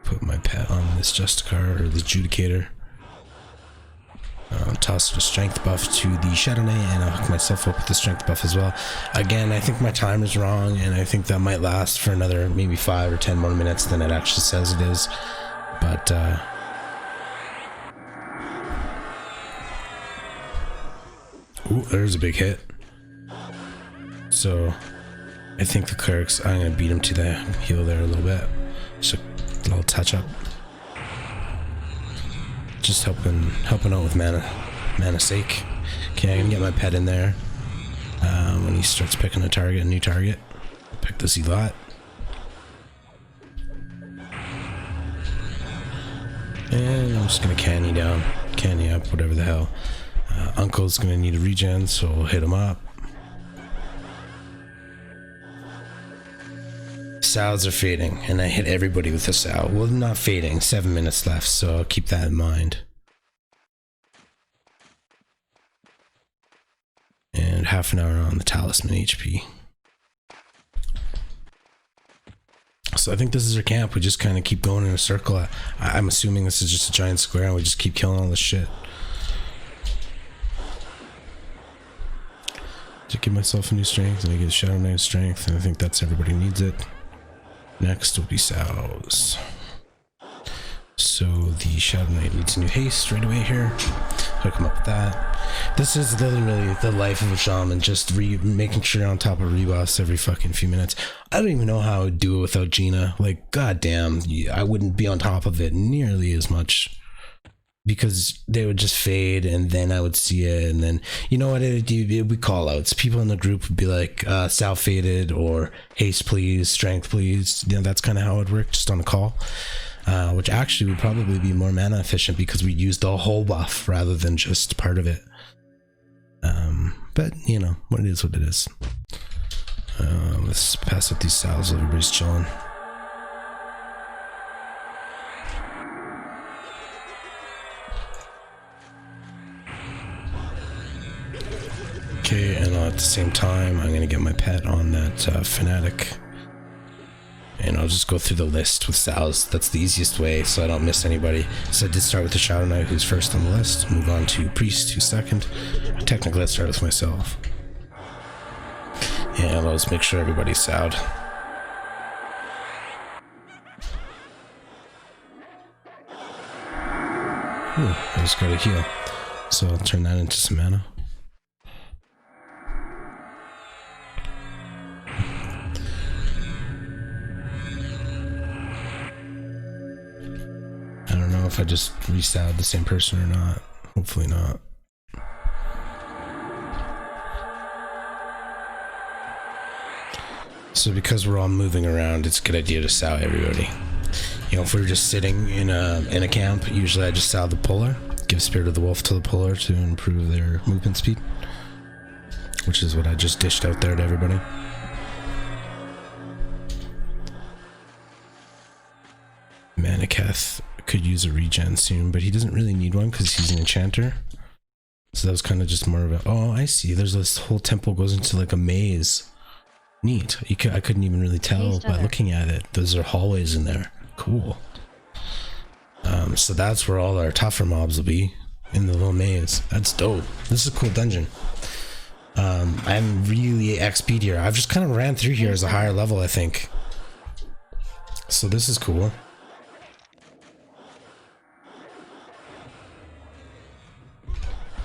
Put my pet on this Justicar, or the Judicator. Toss the strength buff to the Shadow Knight, and I'll hook myself up with the strength buff as well. Again, I think my time is wrong, and I think that might last for another maybe 5 or 10 more minutes than it actually says it is. But, ooh, there's a big hit. So, I think the clerics, I'm gonna beat him to the heal there a little bit. Just a little touch up. Just helping out with mana sake. Okay, I'm gonna get my pet in there. When he starts picking a new target, pick the Zealot. And I'm just gonna canny up, whatever the hell. Uncle's gonna need a regen, so we'll hit him up. Sows are fading, and I hit everybody with a sow. Well, not fading, 7 minutes left, so I'll keep that in mind. And half an hour on the talisman HP. So I think this is our camp. We just kind of keep going in a circle. I'm assuming this is just a giant square, and we just keep killing all this shit. To give myself a new strength, and I get a Shadow Knight strength, and I think that's everybody needs it. Next will be Sows. So the Shadow Knight needs a new haste right away here. Hook him up with that. This is literally the life of a shaman, just making sure you're on top of rebuffs every fucking few minutes. I don't even know how I would do it without Gina. Like, goddamn, I wouldn't be on top of it nearly as much, because they would just fade, and then I would see it, and then, you know what, we call outs. People in the group would be like, Sal faded, or haste please, strength please. You know, that's kind of how it worked, just on a call. Which actually would probably be more mana efficient, because we used the whole buff rather than just part of it. But, you know, what it is, what it is. Let's pass up these Sals, everybody's chilling. Okay, and at the same time, I'm gonna get my pet on that Fanatic. And I'll just go through the list with Sal's. That's the easiest way, so I don't miss anybody. So I did start with the Shadow Knight, who's first on the list. Move on to Priest, who's second. Technically, let's start with myself. And let's make sure everybody's Sowed. I just gotta heal. So I'll turn that into some mana. If I just restab the same person or not. Hopefully not. So because we're all moving around, it's a good idea to sow everybody. You know, if we were just sitting in a camp, usually I just sow the puller, give Spirit of the Wolf to the puller to improve their movement speed, which is what I just dished out there to everybody. Manaketh could use a regen soon, but he doesn't really need one because he's an enchanter. So that was kind of just more of a, oh, I see, there's this whole temple goes into like a maze. Neat. I couldn't even really tell by looking at it. Those are hallways in there. Cool. So that's where all our tougher mobs will be, in the little maze. That's dope. This is a cool dungeon. I'm really XP'd here. I've just kind of ran through here as a higher level, I think. So this is cool.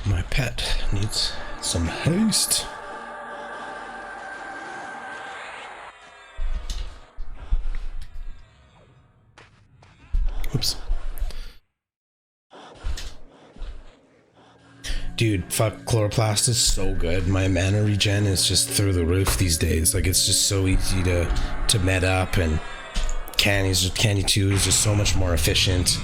My pet needs some haste. Oops. Dude, fuck, Chloroplast is so good. My mana regen is just through the roof these days. Like, it's just so easy to med up, and Candy 2 is just so much more efficient.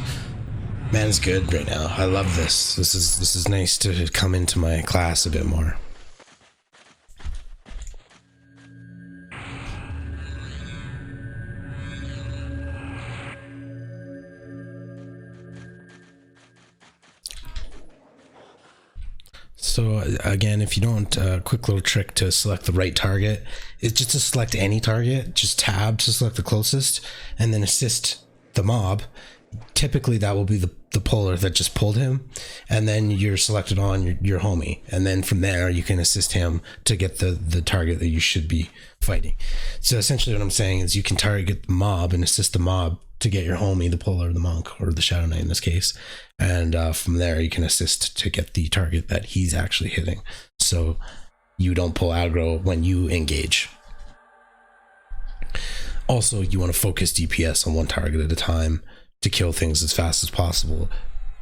Man, it's good right now. I love this. This is nice to come into my class a bit more. So again, if you don't, quick little trick to select the right target is just to select any target, just tab to select the closest, and then assist the mob. Typically that will be the puller that just pulled him, and then you're selected on your homie, and then from there you can assist him to get the target that you should be fighting. So essentially what I'm saying is you can target the mob and assist the mob to get your homie, the puller, the monk, or the Shadow Knight in this case, and from there you can assist to get the target that he's actually hitting, so you don't pull aggro when you engage. Also, you want to focus DPS on one target at a time to kill things as fast as possible,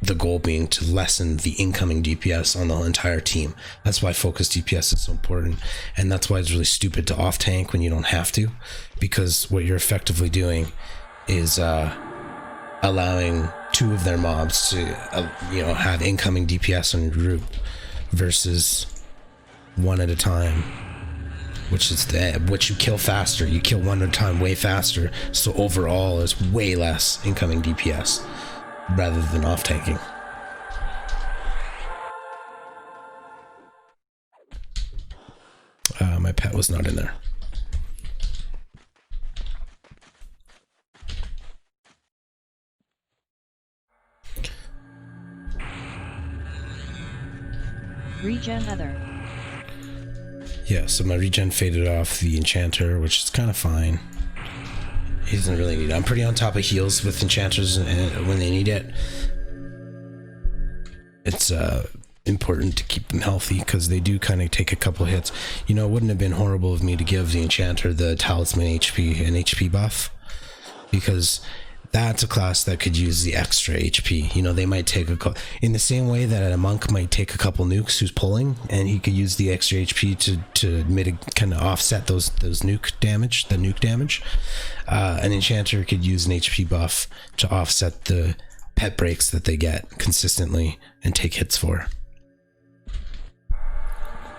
the goal being to lessen the incoming DPS on the entire team. That's why focus DPS is so important, and that's why it's really stupid to off tank when you don't have to, because what you're effectively doing is allowing two of their mobs to have incoming DPS on your group versus one at a time, which you kill faster. You kill one at a time way faster, so overall is way less incoming DPS rather than off tanking. My pet was not in there. Regen other. Yeah, so my regen faded off the enchanter, which is kind of fine. He doesn't really need it. I'm pretty on top of heals with enchanters when they need it. It's important to keep them healthy because they do kind of take a couple hits. You know, it wouldn't have been horrible of me to give the enchanter the talisman HP and HP buff, because that's a class that could use the extra HP. You know, they might take in the same way that a monk might take a couple nukes who's pulling, and he could use the extra HP to kind of offset those nuke damage, the nuke damage. An enchanter could use an HP buff to offset the pet breaks that they get consistently and take hits for.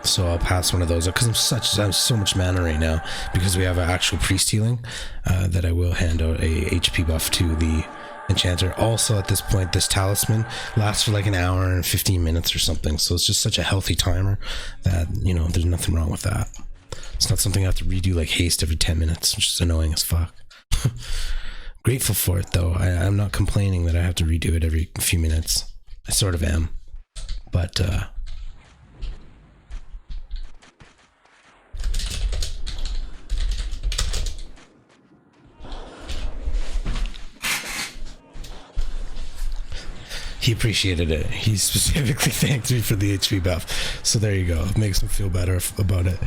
So I'll pass one of those because I'm so much mana right now because we have an actual priest healing that I will hand out a HP buff to the enchanter. Also at this point, this talisman lasts for like an hour and 15 minutes or something, so it's just such a healthy timer that, you know, there's nothing wrong with that. It's not something I have to redo like haste every 10 minutes, which is annoying as fuck. Grateful for it though. I'm not complaining that I have to redo it every few minutes. I sort of am, but he appreciated it. He specifically thanked me for the HP buff. So there you go. It makes him feel better about it.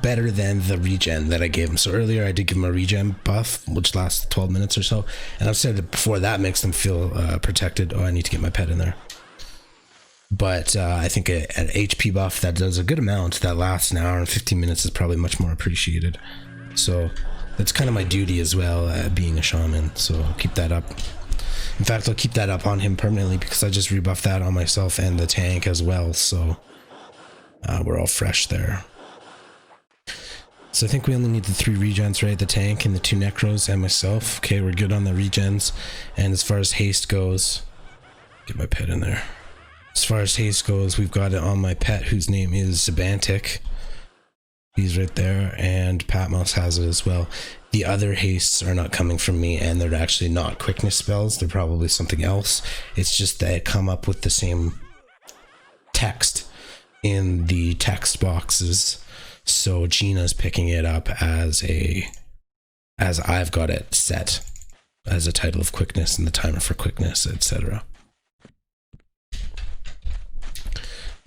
Better than the regen that I gave him. So earlier I did give him a regen buff, which lasts 12 minutes or so. And I've said that before, that makes him feel protected. Oh, I need to get my pet in there. But I think an HP buff that does a good amount, that lasts an hour and 15 minutes, is probably much more appreciated. So that's kind of my duty as well, being a shaman. So I'll keep that up. In fact, I'll keep that up on him permanently because I just rebuffed that on myself and the tank as well. So we're all fresh there. So I think we only need the 3 regens, right? The tank and the 2 necros and myself. Okay, we're good on the regens. And as far as haste goes, get my pet in there. As far as haste goes, we've got it on my pet, whose name is Zabantic. He's right there, and Patmos has it as well. The other hastes are not coming from me, and they're actually not quickness spells. They're probably something else. It's just that I come up with the same text in the text boxes. So Gina's picking it up as I've got it set as a title of quickness and the timer for quickness, etc.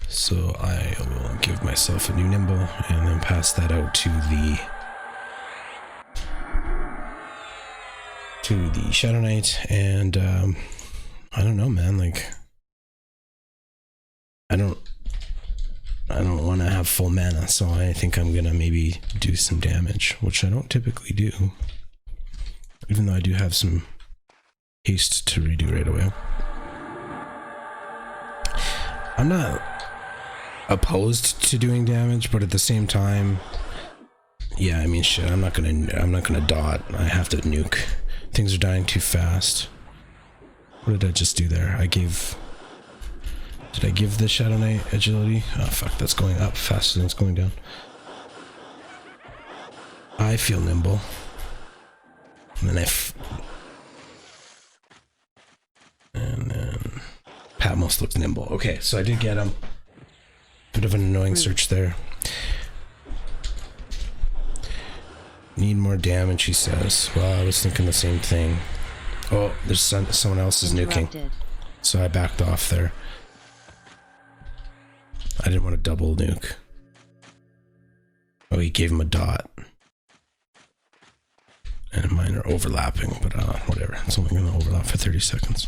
So I will give myself a new nimble and then pass that out to the Shadow Knight. And I don't know, man, like I don't want to have full mana, so I think I'm gonna maybe do some damage, which I don't typically do. Even though I do have some haste to redo right away. I'm not opposed to doing damage, but at the same time, yeah, I mean, shit, I'm not gonna dot. I have to nuke. Things are dying too fast. What did I just do there? Did I give the Shadow Knight agility? Oh fuck, that's going up faster than it's going down. I feel nimble. And then and then Patmos looks nimble. Okay, so I did get him. Bit of an annoying search there. Need more damage, he says. Well, I was thinking the same thing. Oh, there's someone else is nuking. So I backed off there. I didn't want to double nuke. Oh, he gave him a dot. And mine are overlapping, but whatever. It's only going to overlap for 30 seconds.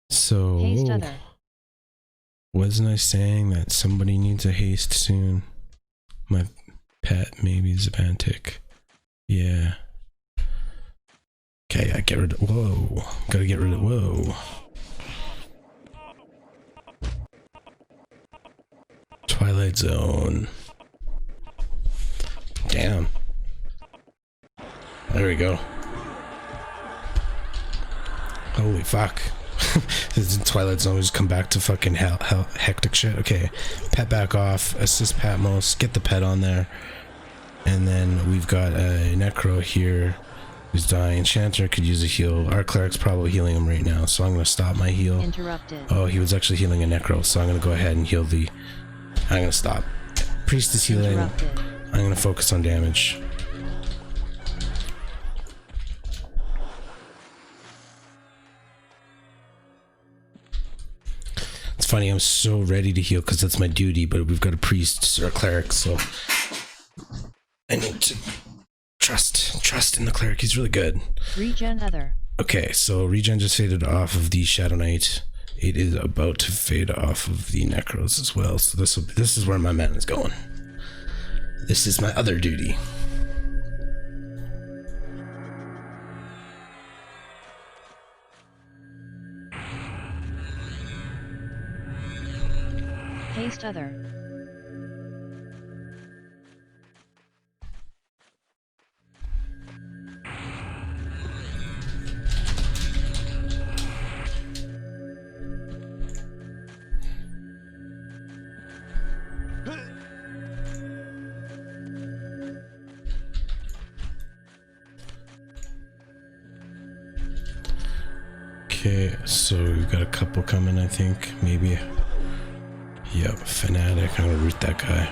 So, wasn't I saying that somebody needs a haste soon? My pet, maybe Zabantic. Yeah. Okay, I get rid of, whoa. Gotta get rid of, whoa. Twilight Zone. Damn. There we go. Holy fuck. This is Twilight Zone. We just come back to fucking hell, hectic shit. Okay, pet back off, assist Patmos, get the pet on there, and then we've got a Necro here who's dying. Enchanter could use a heal. Our cleric's probably healing him right now, so I'm gonna stop my heal. Interrupted. Oh, he was actually healing a Necro, so I'm gonna go ahead and heal the. I'm gonna stop. Priest is healing. Interrupted. I'm gonna focus on damage. It's funny, I'm so ready to heal because that's my duty, but we've got a priest or a cleric, so I need to trust in the cleric. He's really good. Regen other. Okay, so regen just faded off of the Shadow Knight. It is about to fade off of the Necros as well, so this is where my mana is going. This is my other duty. Haste other. Okay, so we've got a couple coming, I think. Maybe. Yep, Fanatic. I'm gonna root that guy.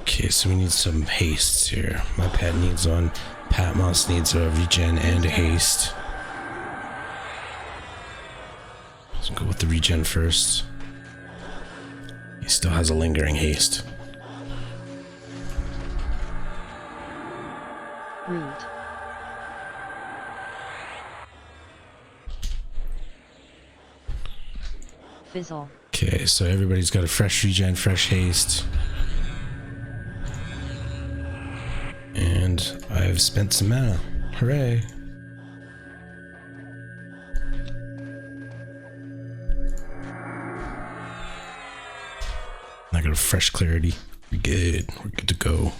Okay, so we need some hastes here. My pet needs one. Patmos needs a regen and a haste. Let's go with the regen first. He still has a lingering haste. Root. Fizzle. Okay, so everybody's got a fresh regen, fresh haste. And I've spent some mana. Hooray! I got a fresh clarity. We're good. We're good to go.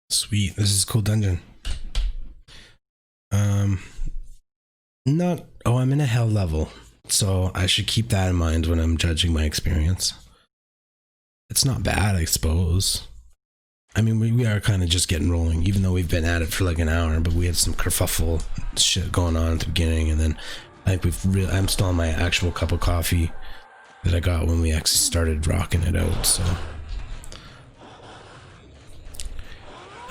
Sweet, this is a cool dungeon. I'm in a hell level, so I should keep that in mind when I'm judging my experience. It's not bad, I suppose. I mean, we are kind of just getting rolling, even though we've been at it for like an hour, but we had some kerfuffle shit going on at the beginning, and then I think I'm still on my actual cup of coffee that I got when we actually started rocking it out, so.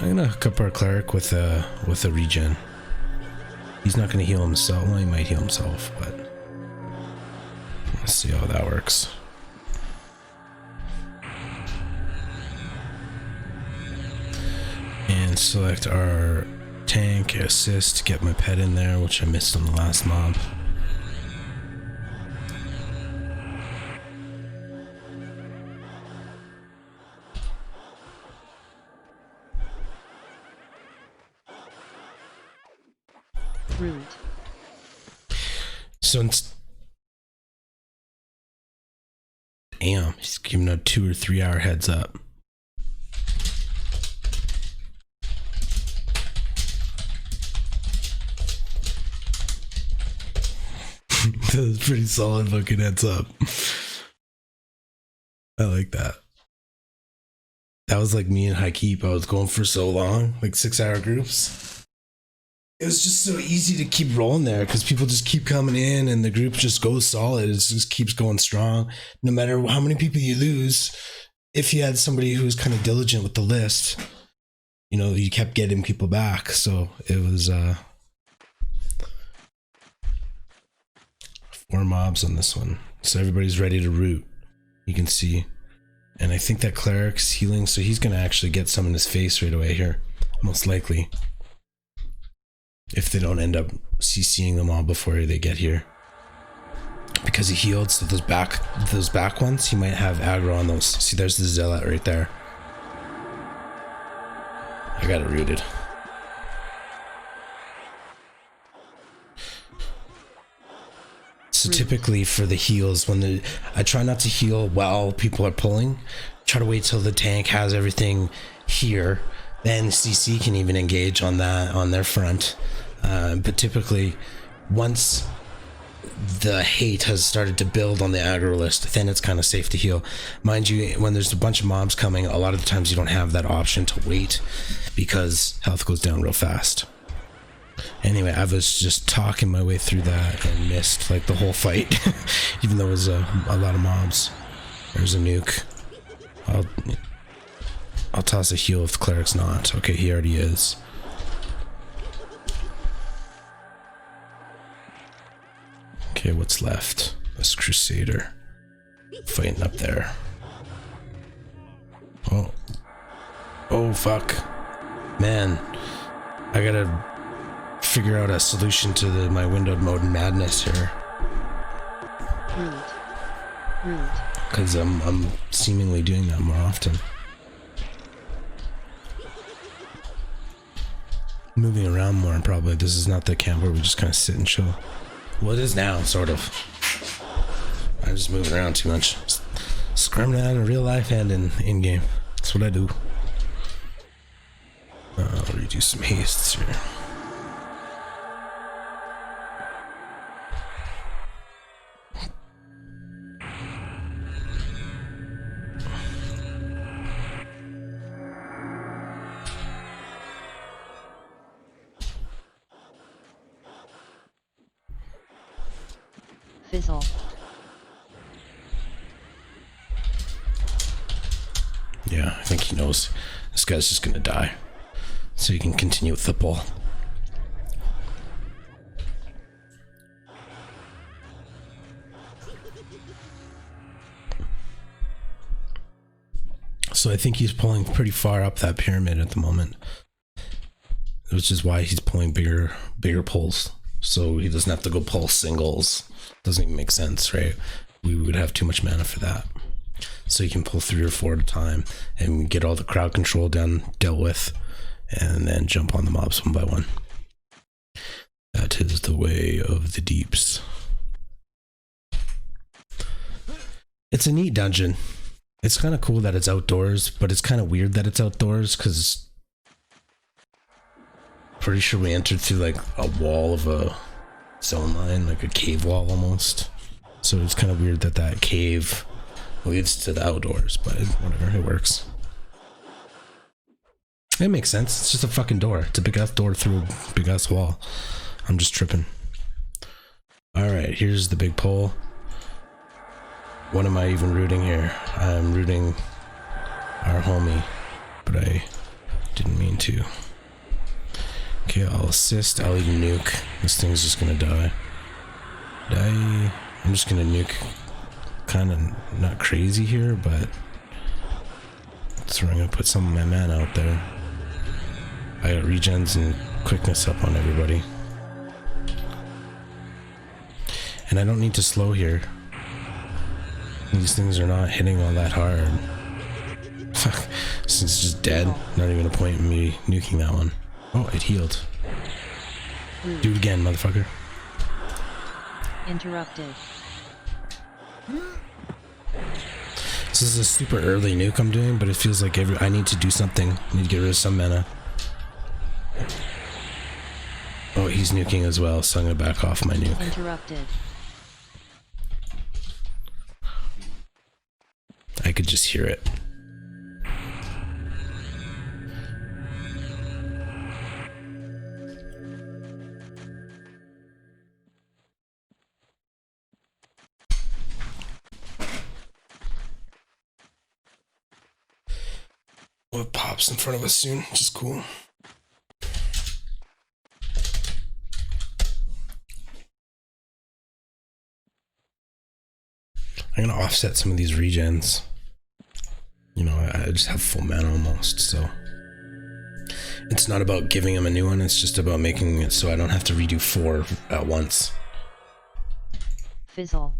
I'm gonna hook up our cleric with a regen. He's not gonna heal himself. Well, he might heal himself, but let's see how that works. And select our tank assist, get my pet in there, which I missed on the last mob. Root. So damn, he's giving a 2 or 3 hour heads up. That's pretty solid fucking heads up. I like that. That was like me in high keep. I was going for so long, like 6 hour groups. It was just so easy to keep rolling there because people just keep coming in and the group just goes solid. It just keeps going strong. No matter how many people you lose, if you had somebody who was kind of diligent with the list, you know, you kept getting people back. So it was 4 mobs on this one. So everybody's ready to root. You can see. And I think that cleric's healing, so he's going to actually get some in his face right away here. Most likely. If they don't end up CCing them all before they get here. Because he healed, so those back ones, he might have aggro on those. See, there's the zealot right there. I got it rooted. So typically for the heals, I try not to heal while people are pulling. Try to wait till the tank has everything here. Then CC can even engage on that, on their front. But typically, once the hate has started to build on the aggro list, then it's kind of safe to heal. Mind you, when there's a bunch of mobs coming, a lot of the times you don't have that option to wait because health goes down real fast. Anyway, I was just talking my way through that and missed like the whole fight, even though it was a lot of mobs. There's a nuke. I'll toss a heal if the cleric's not. Okay, he already is. Okay, what's left? This Crusader fighting up there. Oh fuck, man! I gotta figure out a solution to my windowed mode madness here. Root. Because I'm seemingly doing that more often. Moving around more, probably. This is not the camp where we just kind of sit and chill. Well, it is now, sort of. I'm just moving around too much. Scrumming around in real life and in game. That's what I do. I'll redo some hastes here. Fizzle. Yeah, I think he knows this guy's just gonna die. So he can continue with the pull. So I think he's pulling pretty far up that pyramid at the moment. Which is why he's pulling bigger pulls. So he doesn't have to go pull singles. Doesn't even make sense, right? We would have too much mana for that. So you can pull 3 or 4 at a time and get all the crowd control dealt with, and then jump on the mobs one by one. That is the way of the deeps. It's a neat dungeon. It's kind of cool that it's outdoors, but it's kind of weird that it's outdoors because pretty sure we entered through like a wall of a zone line, like a cave wall almost. So it's kind of weird that cave leads to the outdoors, but whatever, it works. It makes sense. It's just a fucking door. It's a big ass door through a big ass wall. I'm just tripping. Alright, here's the big pole. What am I even rooting here? I'm rooting our homie, but I Didn't mean to. Okay, I'll assist. I'll even nuke. This thing's just gonna die. I'm just gonna nuke. Kind of not crazy here, but so I'm gonna put some of my mana out there. I got regens and quickness up on everybody. And I don't need to slow here. These things are not hitting all that hard. Fuck, this is just dead. Not even a point in me nuking that one. Oh, it healed. Do it again, motherfucker. Interrupted. This is a super early nuke I'm doing, but it feels like I need to do something. I need to get rid of some mana. Oh, he's nuking as well, so I'm gonna back off my nuke. Interrupted. I could just hear it. Well, it pops in front of us soon, which is cool. I'm gonna offset some of these regens. You know, I just have full mana almost, so it's not about giving him a new one, it's just about making it so I don't have to redo 4 at once. Fizzle.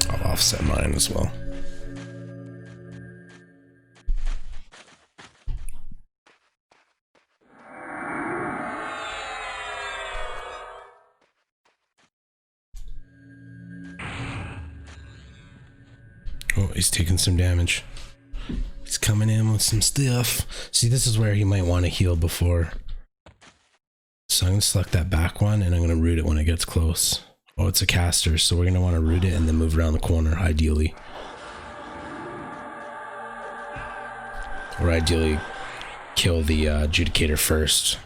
I'll offset mine as well. Oh, he's taking some damage. He's coming in with some stuff. See, this is where he might want to heal before. So I'm going to select that back one and I'm going to root it when it gets close. Oh, it's a caster, so we're going to want to root it and then move around the corner, ideally. Or ideally, kill the adjudicator first.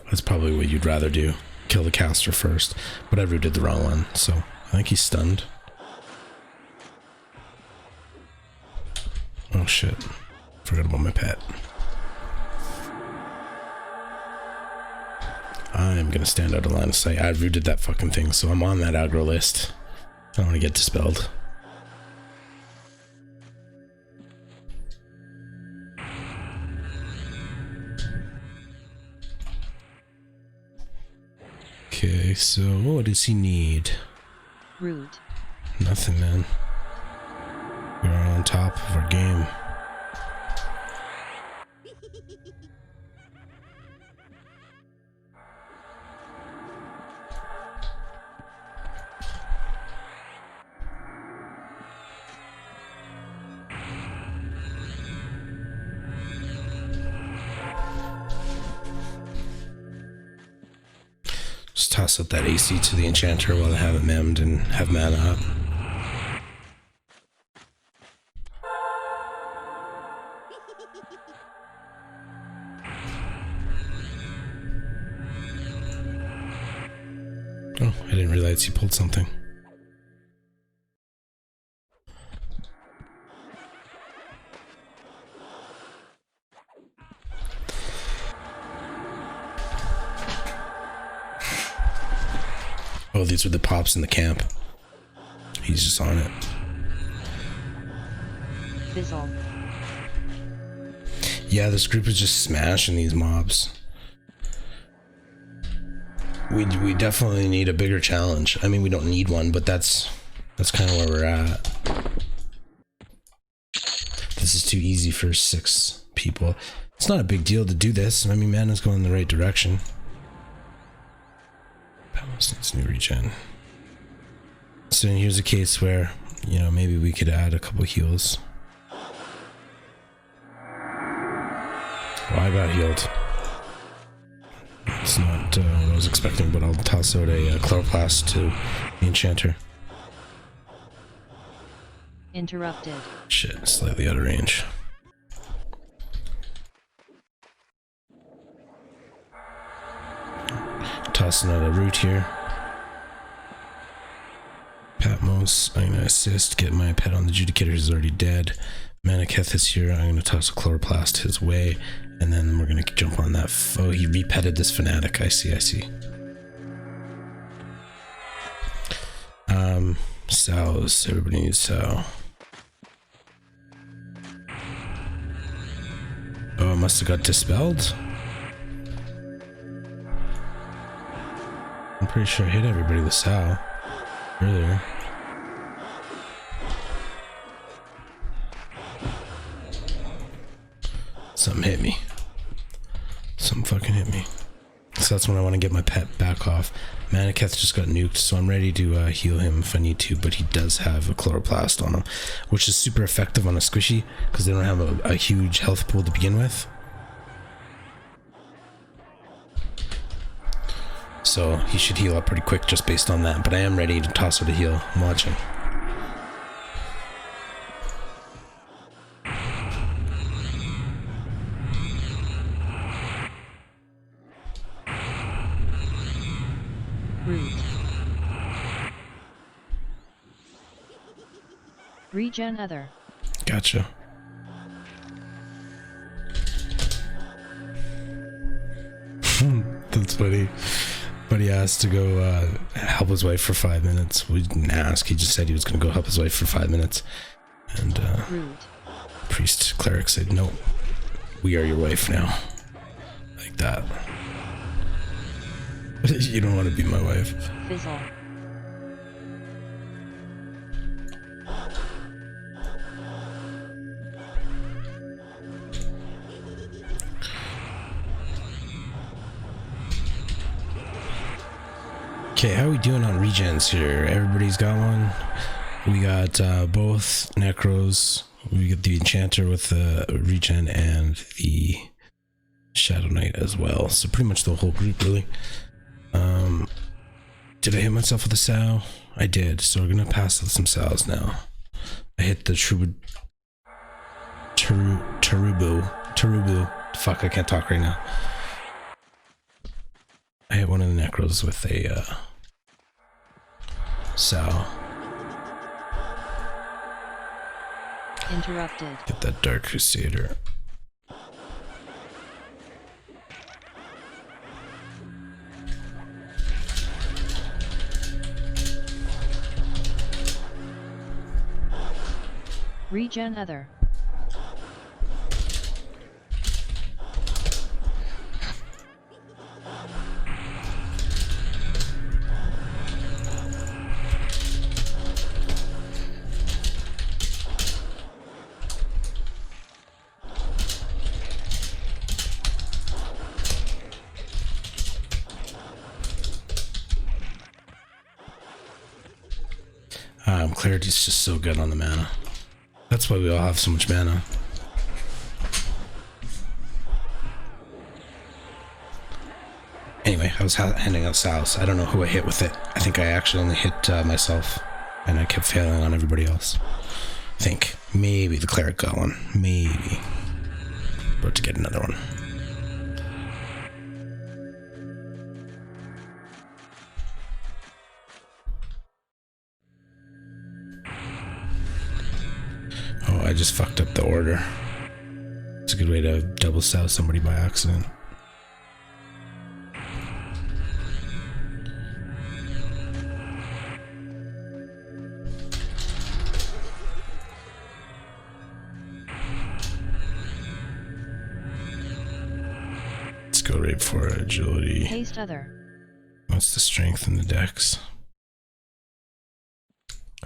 That's probably what you'd rather do. Kill the caster first. But I rooted the wrong one, so I think he's stunned. Oh shit. Forgot about my pet. I'm gonna stand out of line of sight. I rooted that fucking thing, so I'm on that aggro list. I don't want to get dispelled. Okay, so what does he need? Root. Nothing, man. We're on top of our game. Just toss up that AC to the enchanter while I have it memmed and have mana up. Oh, I didn't realize he pulled something. Oh, these were the pops in the camp. He's just on it. Fizzle. Yeah, this group is just smashing these mobs. We definitely need a bigger challenge. I mean, we don't need one, but that's kind of where we're at. This is too easy for 6 people. It's not a big deal to do this. I mean, mana's going in the right direction. Palace needs new regen. So here's a case where, you know, maybe we could add a couple heals. Well, I got healed. It's not what I was expecting, but I'll toss out a chloroplast to the enchanter. Interrupted. Shit, slightly out of range. Toss another root here. I'm gonna assist, get my pet on the Judicator who's already dead. Manaketh is here. I'm gonna toss a chloroplast his way, and then we're gonna jump on that. Oh, he repetted this fanatic. I see. Sows. Everybody needs sow. Oh, it must have got dispelled. I'm pretty sure I hit everybody with sow earlier. Something hit me. Something fucking hit me. So that's when I want to get my pet back off. Manaketh just got nuked, so I'm ready to heal him if I need to, but he does have a chloroplast on him, which is super effective on a squishy, because they don't have a huge health pool to begin with. So he should heal up pretty quick just based on that, but I am ready to toss her to heal. I'm watching. Root. Regen other. Gotcha. That's funny. But he asked to go help his wife for 5 minutes. We didn't ask. He just said he was going to go help his wife for 5 minutes. And priest cleric said, "No, we are your wife now." Like that. You don't want to be my wife. Fizzle. Okay, how are we doing on regens here? Everybody's got one. We got both Necros. We got the Enchanter with the regen and the Shadow Knight as well. So pretty much the whole group, really. Did I hit myself with a sow? I did, so we're gonna pass some sows now. I hit the Terubu. Fuck, I can't talk right now. I hit one of the Necros with a sow. Interrupted. Get that Dark Crusader. Regen other. Clarity's just so good on the mana. That's why we all have so much mana. Anyway, I was handing out sows. I don't know who I hit with it. I think I actually only hit myself, and I kept failing on everybody else. I think maybe the cleric got one. Maybe. About to get another one. Oh, I just fucked up the order. It's a good way to double sow somebody by accident. Let's go right for agility. Haste other. What's the strength in the dex?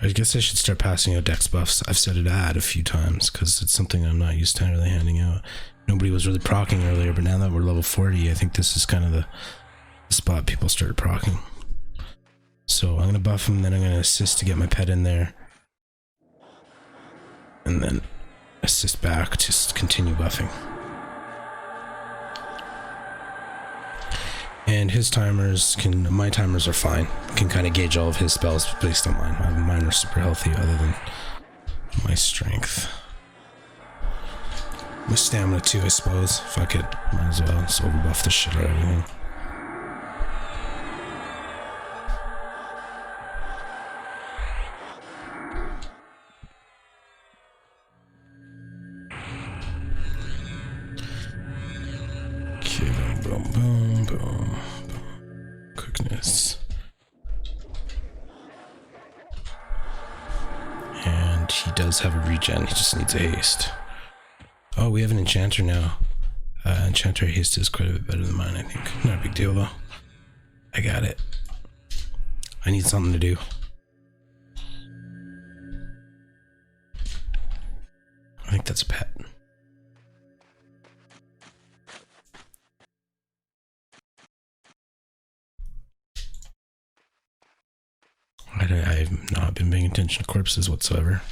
I guess I should start passing out dex buffs. I've said it ad a few times because it's something I'm not used to really handing out. Nobody was really proccing earlier, but now that we're level 40, I think this is kind of the spot people started proccing. So I'm going to buff him, then I'm going to assist to get my pet in there. And then assist back to continue buffing. And his timers my timers are fine. Can kind of gauge all of his spells based on mine. Mine are super healthy other than my strength. My stamina too, I suppose. Fuck it. Might as well just overbuff the shit out of everything. does have a regen, he just needs a haste. Oh, we have an enchanter now. Enchanter haste is quite a bit better than mine, I think. Not a big deal though. I got it. I need something to do. I think that's a pet. I've not been paying attention to corpses whatsoever.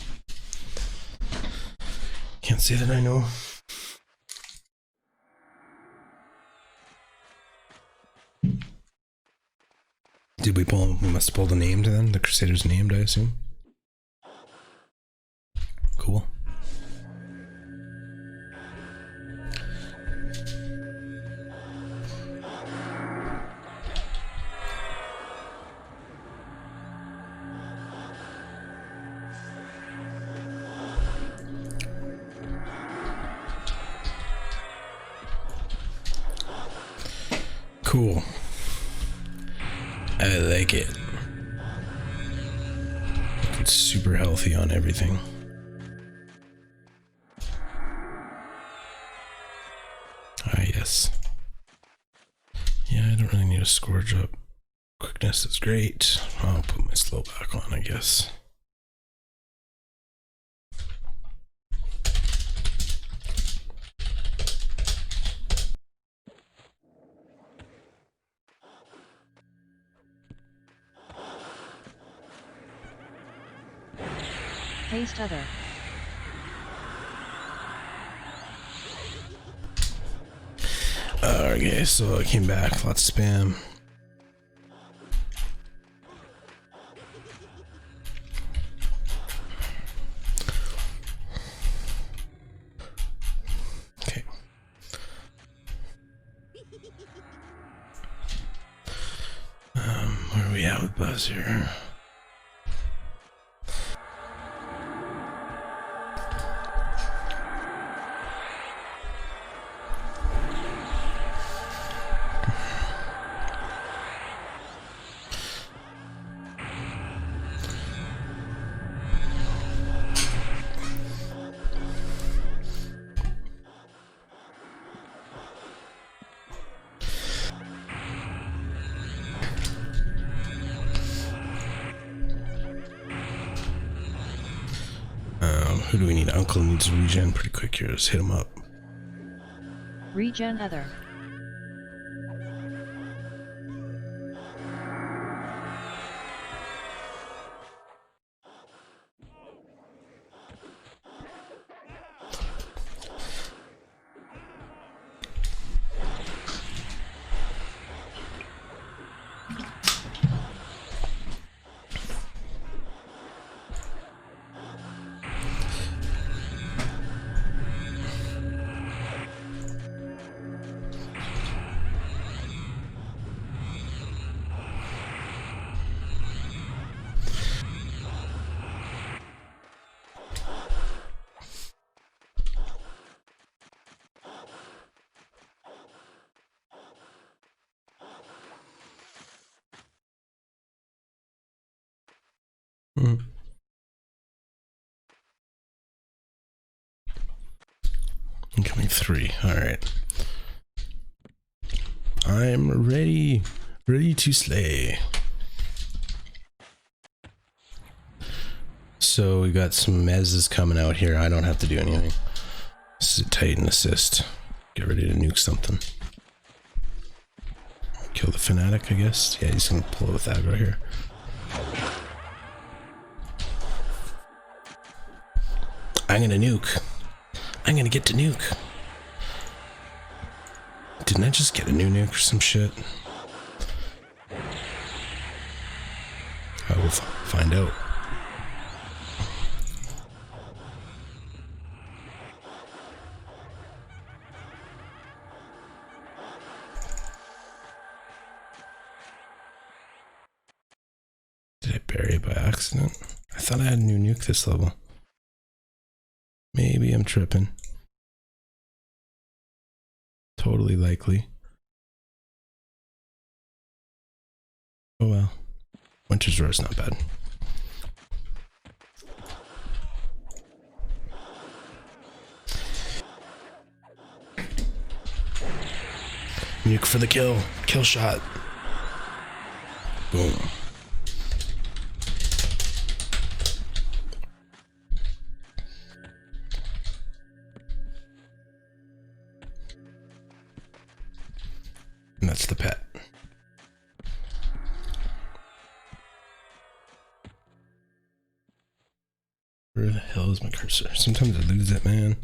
Can't say that I know. Did we pull? We must have pulled a named then. The Crusader's named, I assume. Cool. Cool. I like it. It's super healthy on everything. Ah, yes. Yeah, I don't really need a scourge up. Quickness is great. I'll put my slow back on, I guess. Haste other. Okay, so I came back. Lots of spam. Okay. Where are we at with Buzz here? Who do we need? Uncle needs regen pretty quick here. Just hit him up. Regen other. Incoming 3. Alright. I'm ready. Ready to slay. So we got some mezzes coming out here. I don't have to do anything. Sit tight and assist. Get ready to nuke something. Kill the fanatic, I guess. Yeah, he's gonna pull it with aggro here. I'm gonna nuke. I'm gonna get to nuke. Didn't I just get a new nuke or some shit? I will find out. Did I bury it by accident? I thought I had a new nuke this level. Maybe I'm tripping. Totally likely. Oh well. Winter's Roar's not bad. Nuke for the kill. Kill shot. Boom. And that's the pet. Where the hell is my cursor? Sometimes I lose it, man.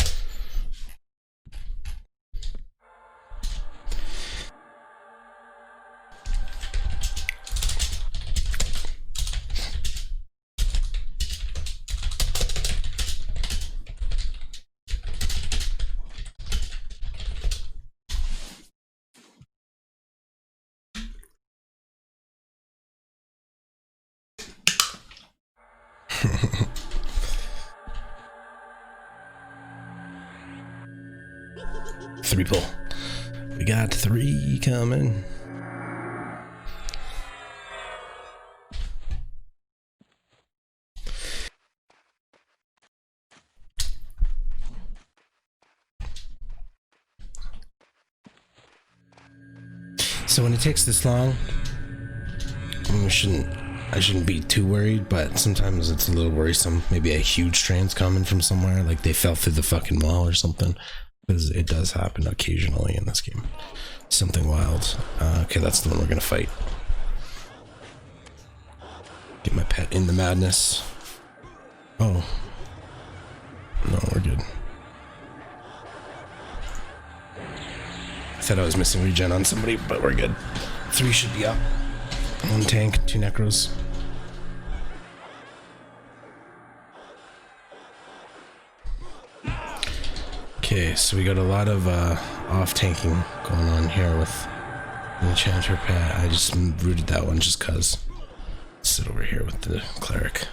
Three pull. We got 3 coming. So when it takes this long, I shouldn't be too worried, but sometimes it's a little worrisome. Maybe a huge train's coming from somewhere, like they fell through the fucking wall or something. Because it does happen occasionally in this game. Something wild. Okay, that's the one we're gonna fight. Get my pet in the madness. Oh. No, we're good. I thought I was missing regen on somebody, but we're good. 3 should be up. 1 tank, 2 necros. Okay, so we got a lot of off-tanking going on here with the enchanter pet. I just rooted that one just cuz. Sit over here with the cleric.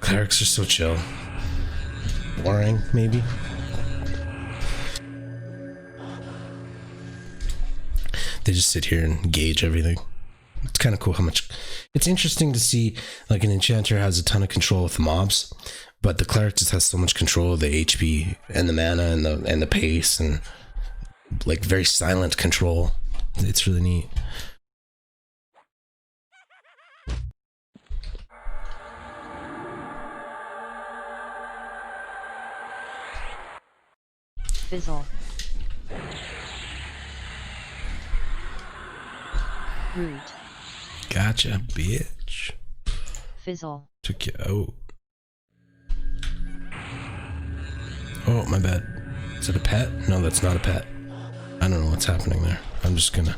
Clerics are so chill. Boring, maybe. They just sit here and gauge everything. It's kind of cool how much... It's interesting to see, like, an enchanter has a ton of control with the mobs, but the cleric just has so much control of the HP and the mana and the pace and, like, very silent control. It's really neat. Fizzle. Root. Gotcha, bitch. Fizzle. Took you out. Oh, my bad. Is it a pet? No, that's not a pet. I don't know what's happening there. I'm just gonna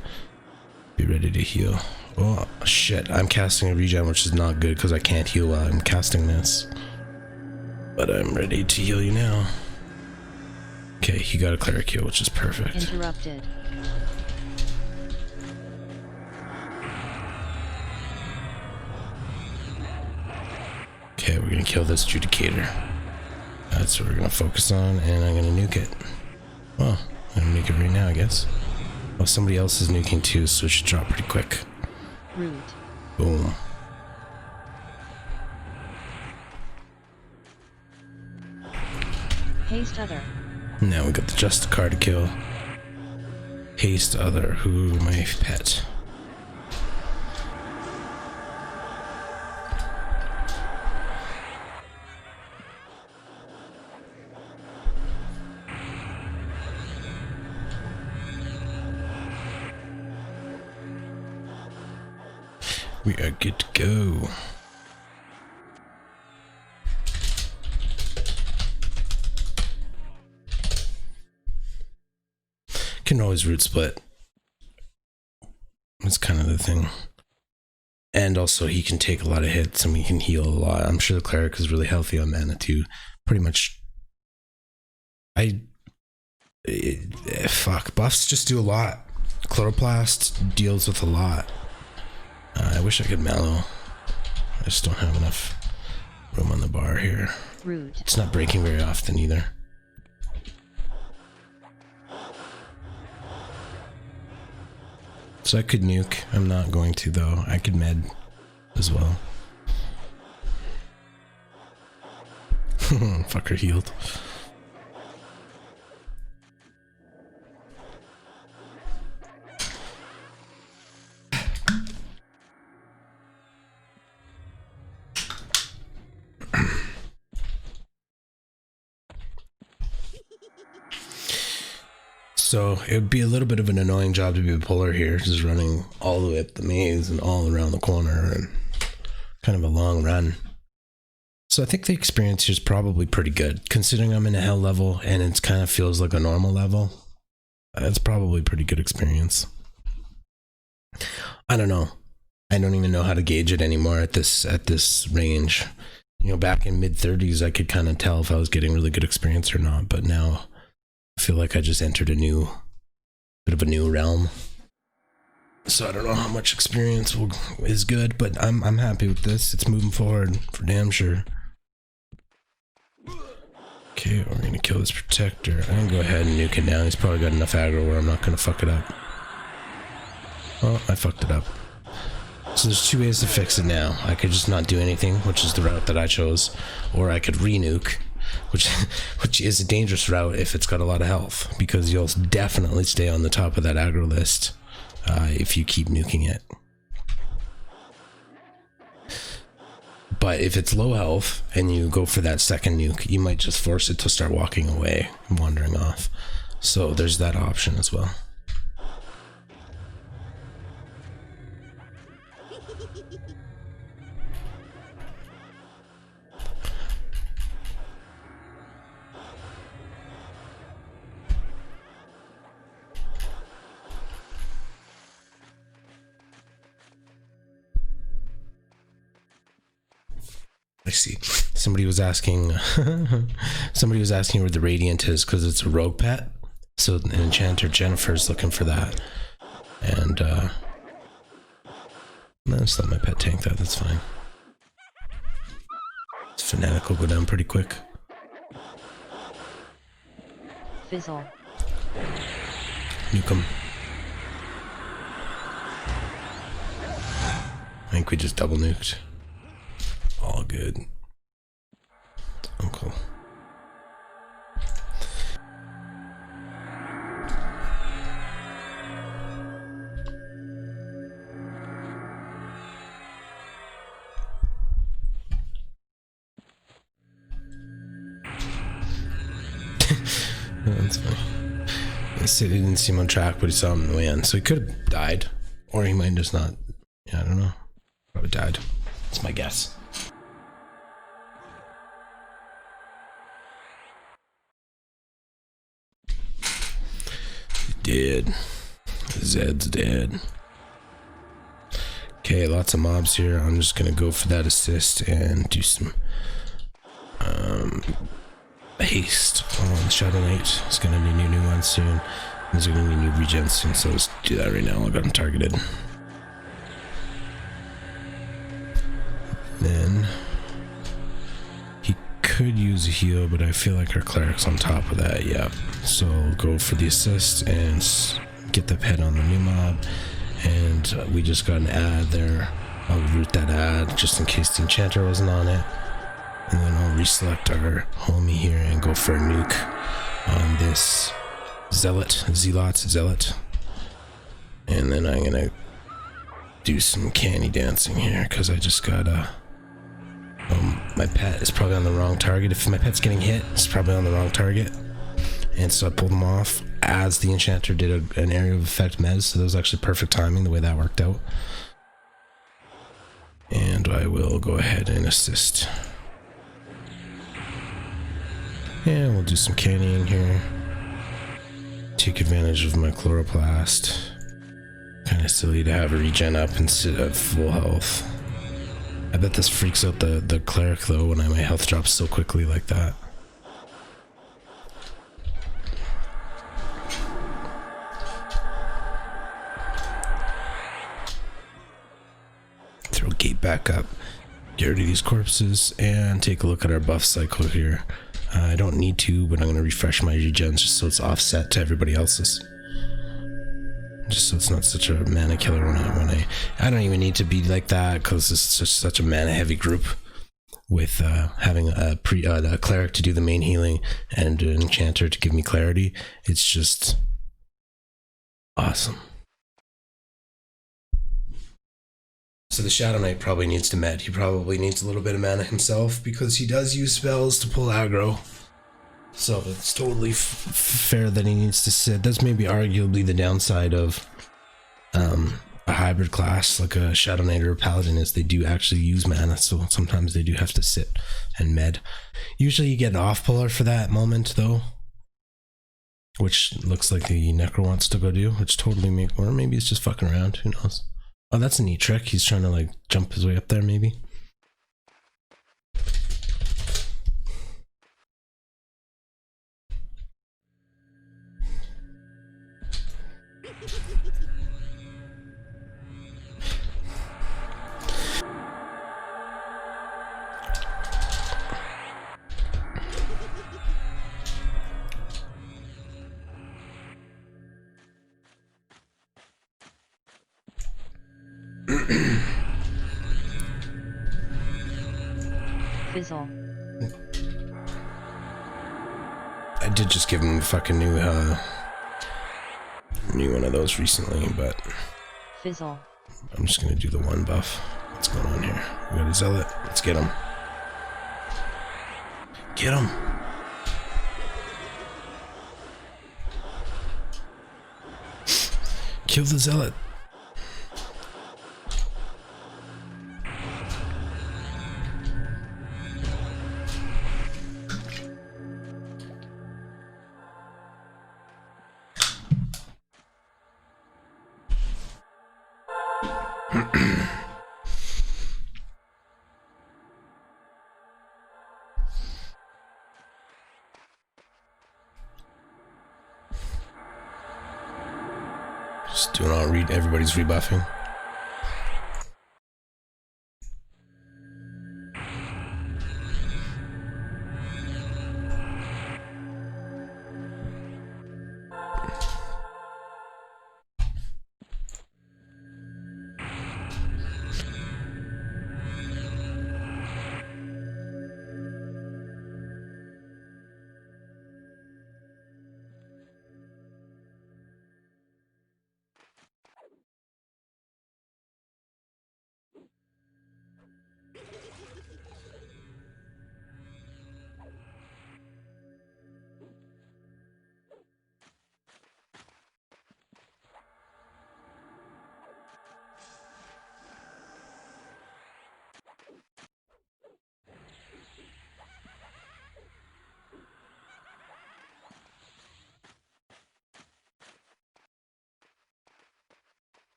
be ready to heal. Oh, shit. I'm casting a regen, which is not good because I can't heal while I'm casting this. But I'm ready to heal you now. Okay, he got a cleric heal, which is perfect. Interrupted. Okay, we're gonna kill this Judicator. That's what we're gonna focus on, and I'm gonna nuke it. Well, I'm gonna nuke it right now, I guess. Oh, somebody else is nuking too, so it should drop pretty quick. Root. Boom. Haste other. Now we got the Justicar to kill. Haste other, who my pet. We are good to go. Can always root split. That's kind of the thing. And also he can take a lot of hits and we can heal a lot. I'm sure the cleric is really healthy on mana too. Pretty much. Fuck. Buffs just do a lot. Chloroplast deals with a lot. I wish I could mellow. I just don't have enough room on the bar here. Root. It's not breaking very often either. So I could nuke. I'm not going to though. I could med as well. Fucker healed. So it would be a little bit of an annoying job to be a puller here, just running all the way up the maze and all around the corner and kind of a long run. So I think the experience here is probably pretty good. Considering I'm in a hell level and it kind of feels like a normal level, it's probably a pretty good experience. I don't know. I don't even know how to gauge it anymore at this range. You know, back in mid-30s, I could kind of tell if I was getting really good experience or not, but now I feel like I just entered a bit of a new realm. So I don't know how much experience is good, but I'm happy with this. It's moving forward for damn sure. Okay, we're gonna kill this protector. I'm gonna go ahead and nuke it down. He's probably got enough aggro where I'm not gonna fuck it up. Oh, I fucked it up. So there's two ways to fix it now. I could just not do anything, which is the route that I chose, or I could re-nuke, which is a dangerous route if it's got a lot of health, because you'll definitely stay on the top of that aggro list if you keep nuking it. But if it's low health and you go for that second nuke, you might just force it to start walking away and wandering off. So there's that option as well. I see. Somebody was asking where the Radiant is because it's a rogue pet. So an enchanter Jennifer's looking for that. And no, just let my pet tank that, that's fine. This fanatic will go down pretty quick. Fizzle. Nuke him. I think we just double nuked. All good. Oh, cool. That's funny. He didn't see him on track, but he saw him on the way in. So he could have died. Or he might just not. Yeah, I don't know. Probably died. That's my guess. Dead. Zed's dead. Okay, lots of mobs here. I'm just gonna go for that assist and do some haste on Shadow Knight. It's gonna need new ones soon. There's gonna be new regens soon, so let's do that right now. I got him targeted. Then he could use a heal, but I feel like our cleric's on top of that. Yeah, so I'll go for the assist and get the pet on the new mob. And we just got an ad there. I'll root that ad just in case the enchanter wasn't on it. And then I'll reselect our homie here and go for a nuke on this zealot. And then I'm gonna do some canny dancing here because I just got my pet is probably on the wrong target. If my pet's getting hit, it's probably on the wrong target. And so I pulled him off as the enchanter did an area of effect mez, so that was actually perfect timing the way that worked out. And I will go ahead and assist. And we'll do some canning here. Take advantage of my chloroplast. Kind of silly to have a regen up and sit at full health. I bet this freaks out the cleric though when my health drops so quickly like that. Throw gate back up, get rid of these corpses, and take a look at our buff cycle here. I don't need to, but I'm going to refresh my regens just so it's offset to everybody else's. Just so it's not such a mana killer when I don't even need to be like that because this is just such a mana heavy group with having a cleric to do the main healing and an enchanter to give me clarity. It's just awesome. So the Shadow Knight probably needs to med. He probably needs a little bit of mana himself because he does use spells to pull aggro. So it's totally fair that he needs to sit. That's maybe arguably the downside of a hybrid class like a Shadow Knight or a Paladin, is they do actually use mana, so sometimes they do have to sit and med. Usually you get an off puller for that moment though, which looks like the Necro wants to go do, which totally make, or maybe he's just fucking around, who knows. Oh, that's a neat trick. He's trying to like jump his way up there maybe. Fizzle. I did just give him a fucking new one of those recently, but Fizzle. I'm just gonna do the one buff. What's going on here? We got a zealot. Let's get him. Get him. Kill the zealot. Just doing all read. Everybody's rebuffing.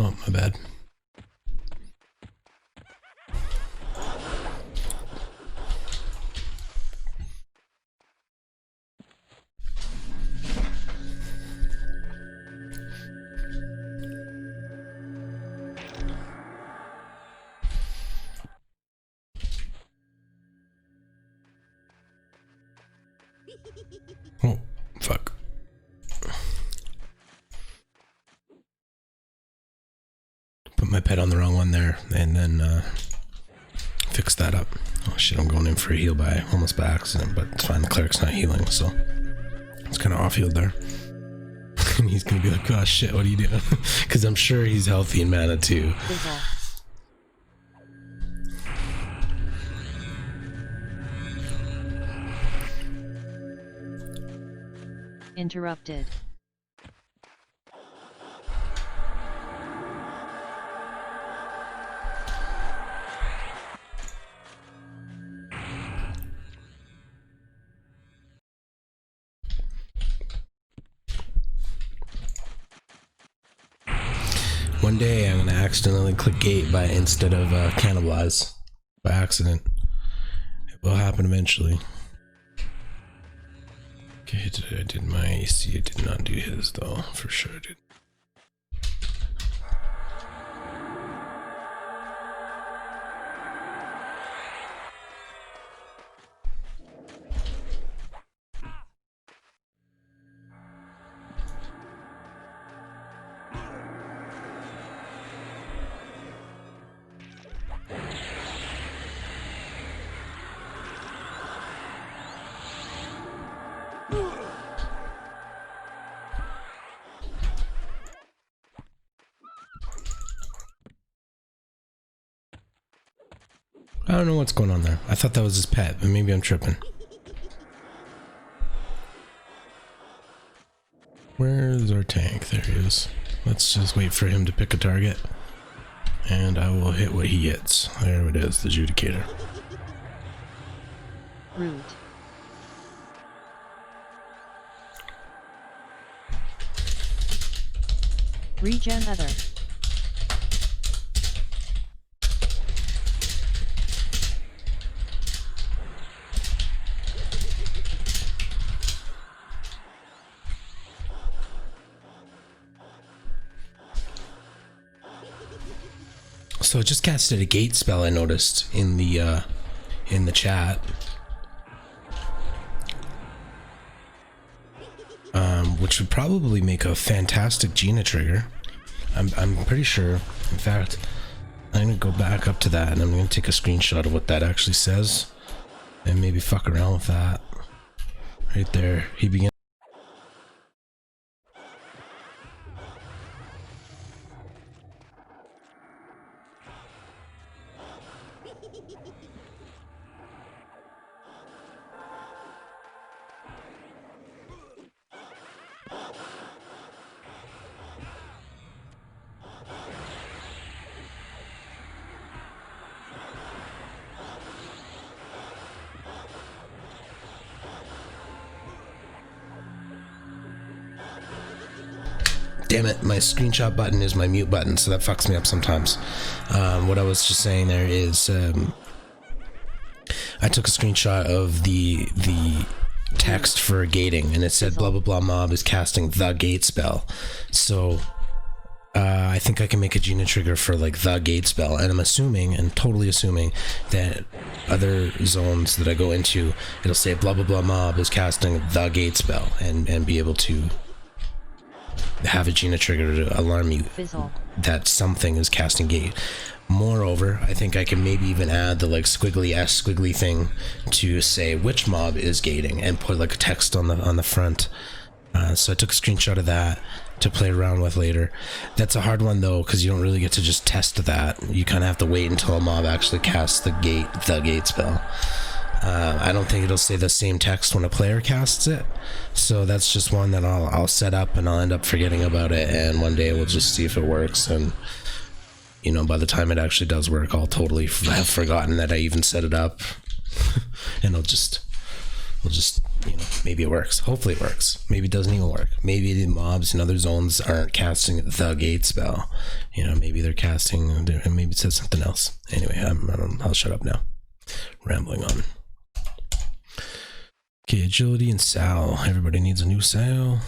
Oh, my bad. Oh, fuck. Put my pet on the wrong one there, and then fix that up. Oh shit, I'm going in for a heal by almost by accident, but it's fine. The cleric's not healing, so it's kind of off-healed there. And he's gonna be like, oh shit, what are you doing? Because I'm sure he's healthy in mana too. Interrupted. One day I'm gonna accidentally click gate by instead of cannibalize by accident. It will happen eventually. Okay, I did my AC. I did not do his though, for sure I did. I don't know what's going on there. I thought that was his pet, but maybe I'm tripping. Where's our tank? There he is. Let's just wait for him to pick a target. And I will hit what he hits. There it is, the adjudicator. Root. Regen other. So it just casted a gate spell, I noticed in the chat. Which would probably make a fantastic Gina trigger. I'm pretty sure. In fact, I'm gonna go back up to that and I'm gonna take a screenshot of what that actually says and maybe fuck around with that. Right there. He begins. Damn it, my screenshot button is my mute button, so that fucks me up sometimes. What I was just saying there is, I took a screenshot of the text for gating, and it said blah blah blah mob is casting the gate spell. So I think I can make a Gina trigger for like the gate spell, and I'm assuming, and totally assuming, that other zones that I go into, it'll say blah blah blah mob is casting the gate spell, and be able to have a Gina trigger to alarm you that something is casting gate. Moreover, I think I can maybe even add the like squiggly S squiggly thing to say which mob is gating and put like a text on the front. So I took a screenshot of that to play around with later. That's a hard one though, because you don't really get to just test that. You kind of have to wait until a mob actually casts the gate spell. I don't think it'll say the same text when a player casts it, so that's just one that I'll set up and I'll end up forgetting about it, and one day we'll just see if it works, and you know, by the time it actually does work, I'll totally have forgotten that I even set it up. And we'll just you know, maybe it works, hopefully it works, maybe it doesn't even work, maybe the mobs in other zones aren't casting the gate spell, you know, maybe they're casting, and maybe it says something else. Anyway, I'll shut up now, rambling on. Okay, agility and Sal. Everybody needs a new Sal.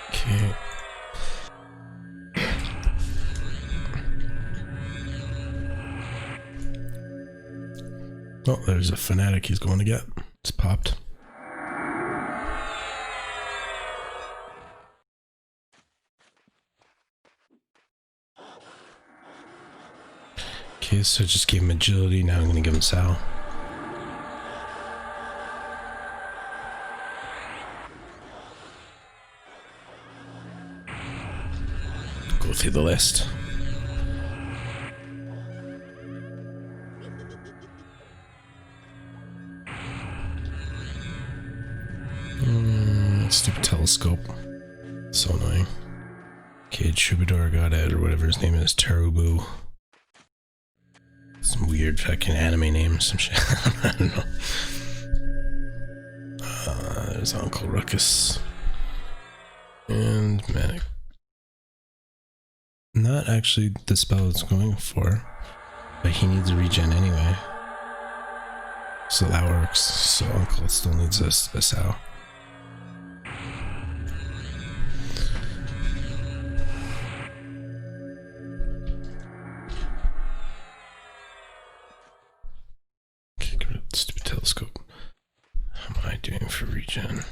Okay. Oh, there's a fanatic he's going to get. It's popped. Okay, so I just gave him agility, now I'm going to give him Sal. Go through the list. Stupid telescope. So annoying. Okay, Troubadour got it, or whatever his name is, Terubu. Some weird fucking anime names, some shit. I don't know. There's Uncle Ruckus. And Manic. Not actually the spell it's going for, but he needs a regen anyway. So that works. So Uncle still needs a Sal. Stupid telescope. How am I doing for regen?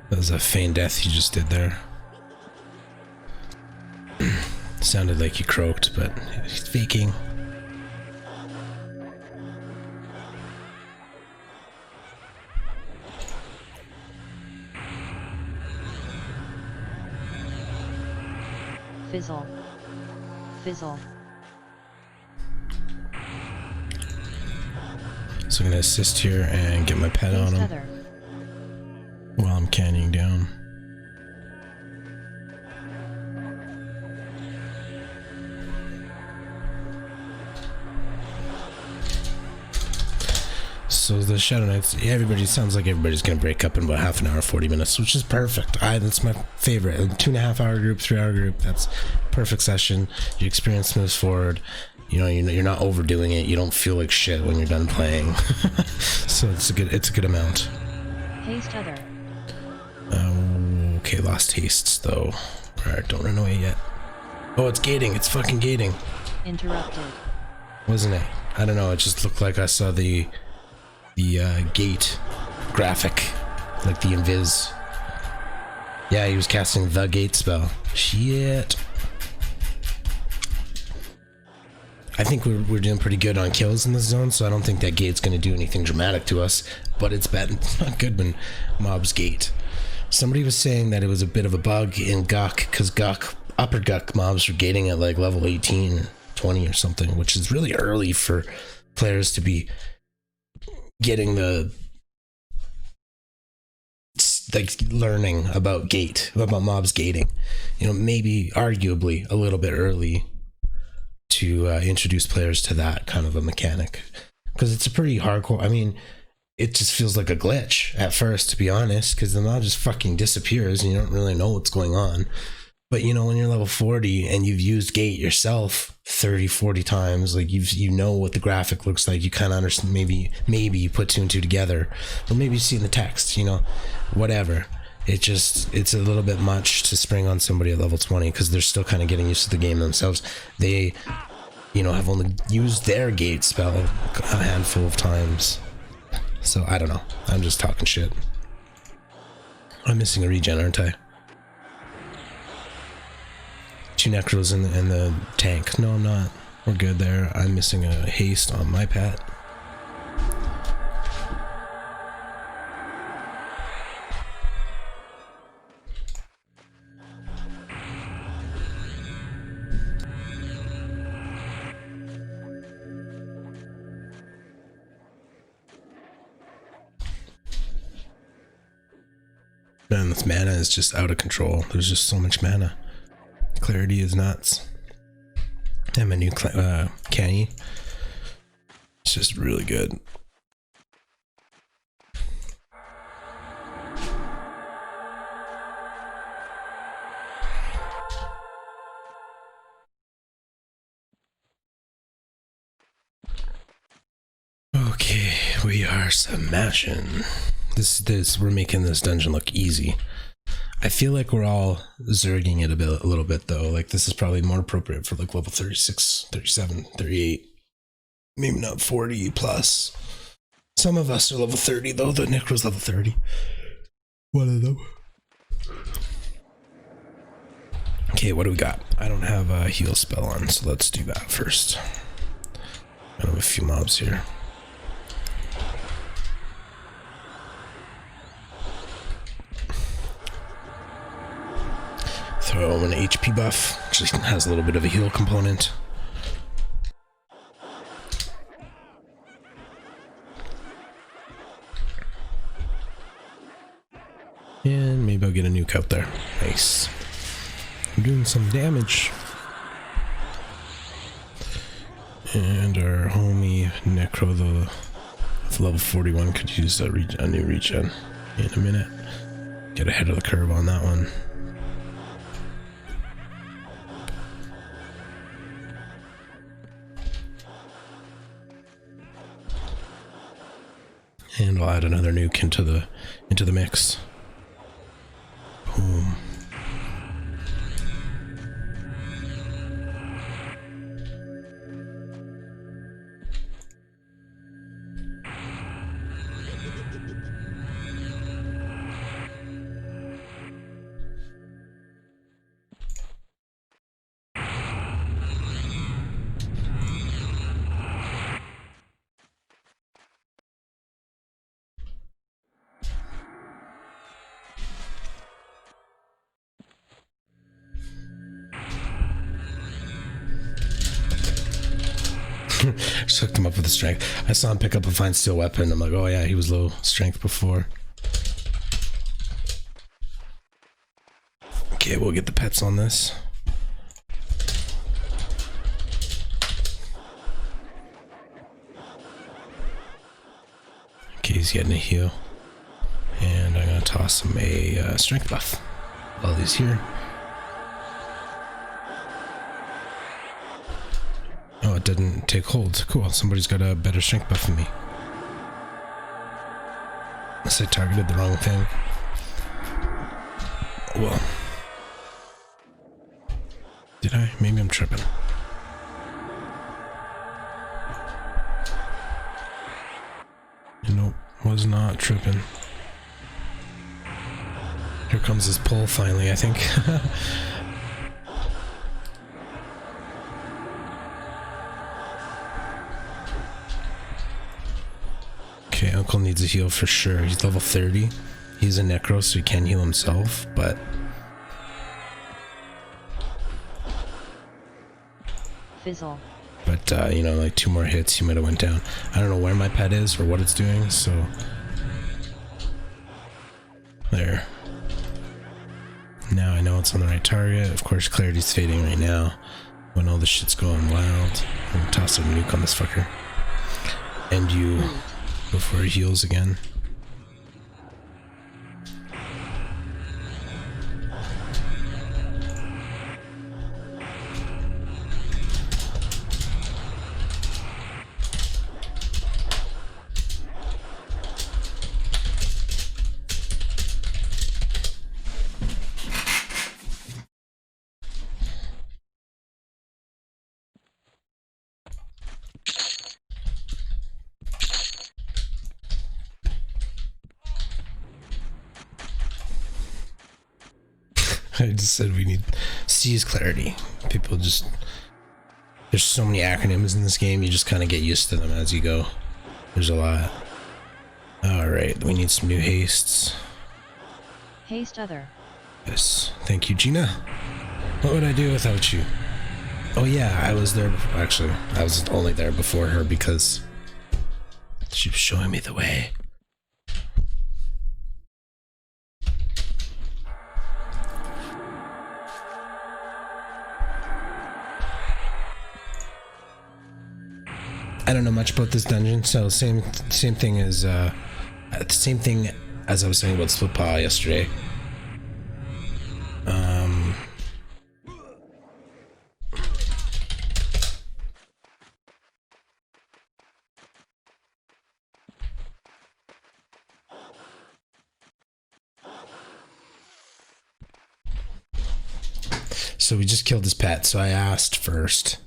That was a feigned death you just did there. Sounded like you croaked, but he's faking. Fizzle. Fizzle. So I'm gonna assist here and get my pet on him Tether. while I'm canyoning down. So the Shadow Knights, sounds like everybody's gonna break up in about half an hour, 40 minutes, which is perfect. That's my favorite. A 2.5 hour group, 3 hour group, that's perfect session. Your experience moves forward. You know, you're not overdoing it. You don't feel like shit when you're done playing. So it's a good amount. Haste Tether. Okay, lost hastes though. Alright, don't run away yet. Oh, it's gating. It's fucking gating. Interrupted. Wasn't it? I don't know. It just looked like I saw the gate graphic, like the invis. Yeah, he was casting the gate spell. Shit. I think we're doing pretty good on kills in this zone, so I don't think that gate's going to do anything dramatic to us. But it's bad. It's not good when mobs gate. Somebody was saying that it was a bit of a bug in Guk, because upper Guk mobs were gating at like level 18, 20 or something, which is really early for players to be getting learning about mobs gating. You know, maybe arguably a little bit early to introduce players to that kind of a mechanic, because it's a pretty hardcore. I mean, it just feels like a glitch at first, to be honest, because the mob just fucking disappears and you don't really know what's going on. But you know, when you're level 40 and you've used gate yourself 30, 40 times, like you know what the graphic looks like, you kind of understand. Maybe you put two and two together, or maybe you see in the text, you know, whatever. It's a little bit much to spring on somebody at level 20, because they're still kind of getting used to the game themselves. They, you know, have only used their gate spell a handful of times. So I don't know. I'm just talking shit. I'm missing a regen, aren't I? 2 necros in the tank. No, I'm not. We're good there. I'm missing a haste on my pet. Man, this mana is just out of control. There's just so much mana. Clarity is nuts. And my new canny. It's just really good. Okay, we are smashing. We're making this dungeon look easy. I feel like we're all zerging it a little bit though. Like this is probably more appropriate for like level 36, 37, 38. Maybe not 40 plus. Some of us are level 30 though. The Necro's level 30. One of them. Okay, what do we got? I don't have a heal spell on, so let's do that first. I have a few mobs here. Throw an HP buff, which has a little bit of a heal component. And maybe I'll get a nuke out there. Nice. I'm doing some damage. And our homie Necro, though, with level 41, could use a new regen in a minute. Get ahead of the curve on that one. And I'll add another nuke into the mix. Boom. Just hooked him up with the strength. I saw him pick up a fine steel weapon. I'm like, oh yeah, he was low strength before. Okay, we'll get the pets on this. Okay, he's getting a heal. And I'm gonna toss him a strength buff while he's here. Oh, it didn't take hold. Cool, somebody's got a better strength buff than me. Unless I targeted the wrong thing. Well. Did I? Maybe I'm tripping. Nope, was not tripping. Here comes his pull finally, I think. Okay, Uncle needs a heal for sure. He's level 30. He's a necro, so he can heal himself, but... Fizzle. But, you know, like 2 more hits, he might have went down. I don't know where my pet is or what it's doing, so... There. Now I know it's on the right target. Of course, clarity's fading right now. When all this shit's going wild. I'm gonna toss a nuke on this fucker. And you... before he heals again. I just said we need C's clarity. People just... There's so many acronyms in this game, you just kind of get used to them as you go. There's a lot. Alright, we need some new hastes. Haste other. Yes. Thank you, Gina. What would I do without you? Oh yeah, I was there before. Actually, I was only there before her because she was showing me the way. I don't know much about this dungeon, so same thing as I was saying about Split Paw yesterday. So we just killed his pet, so I asked first.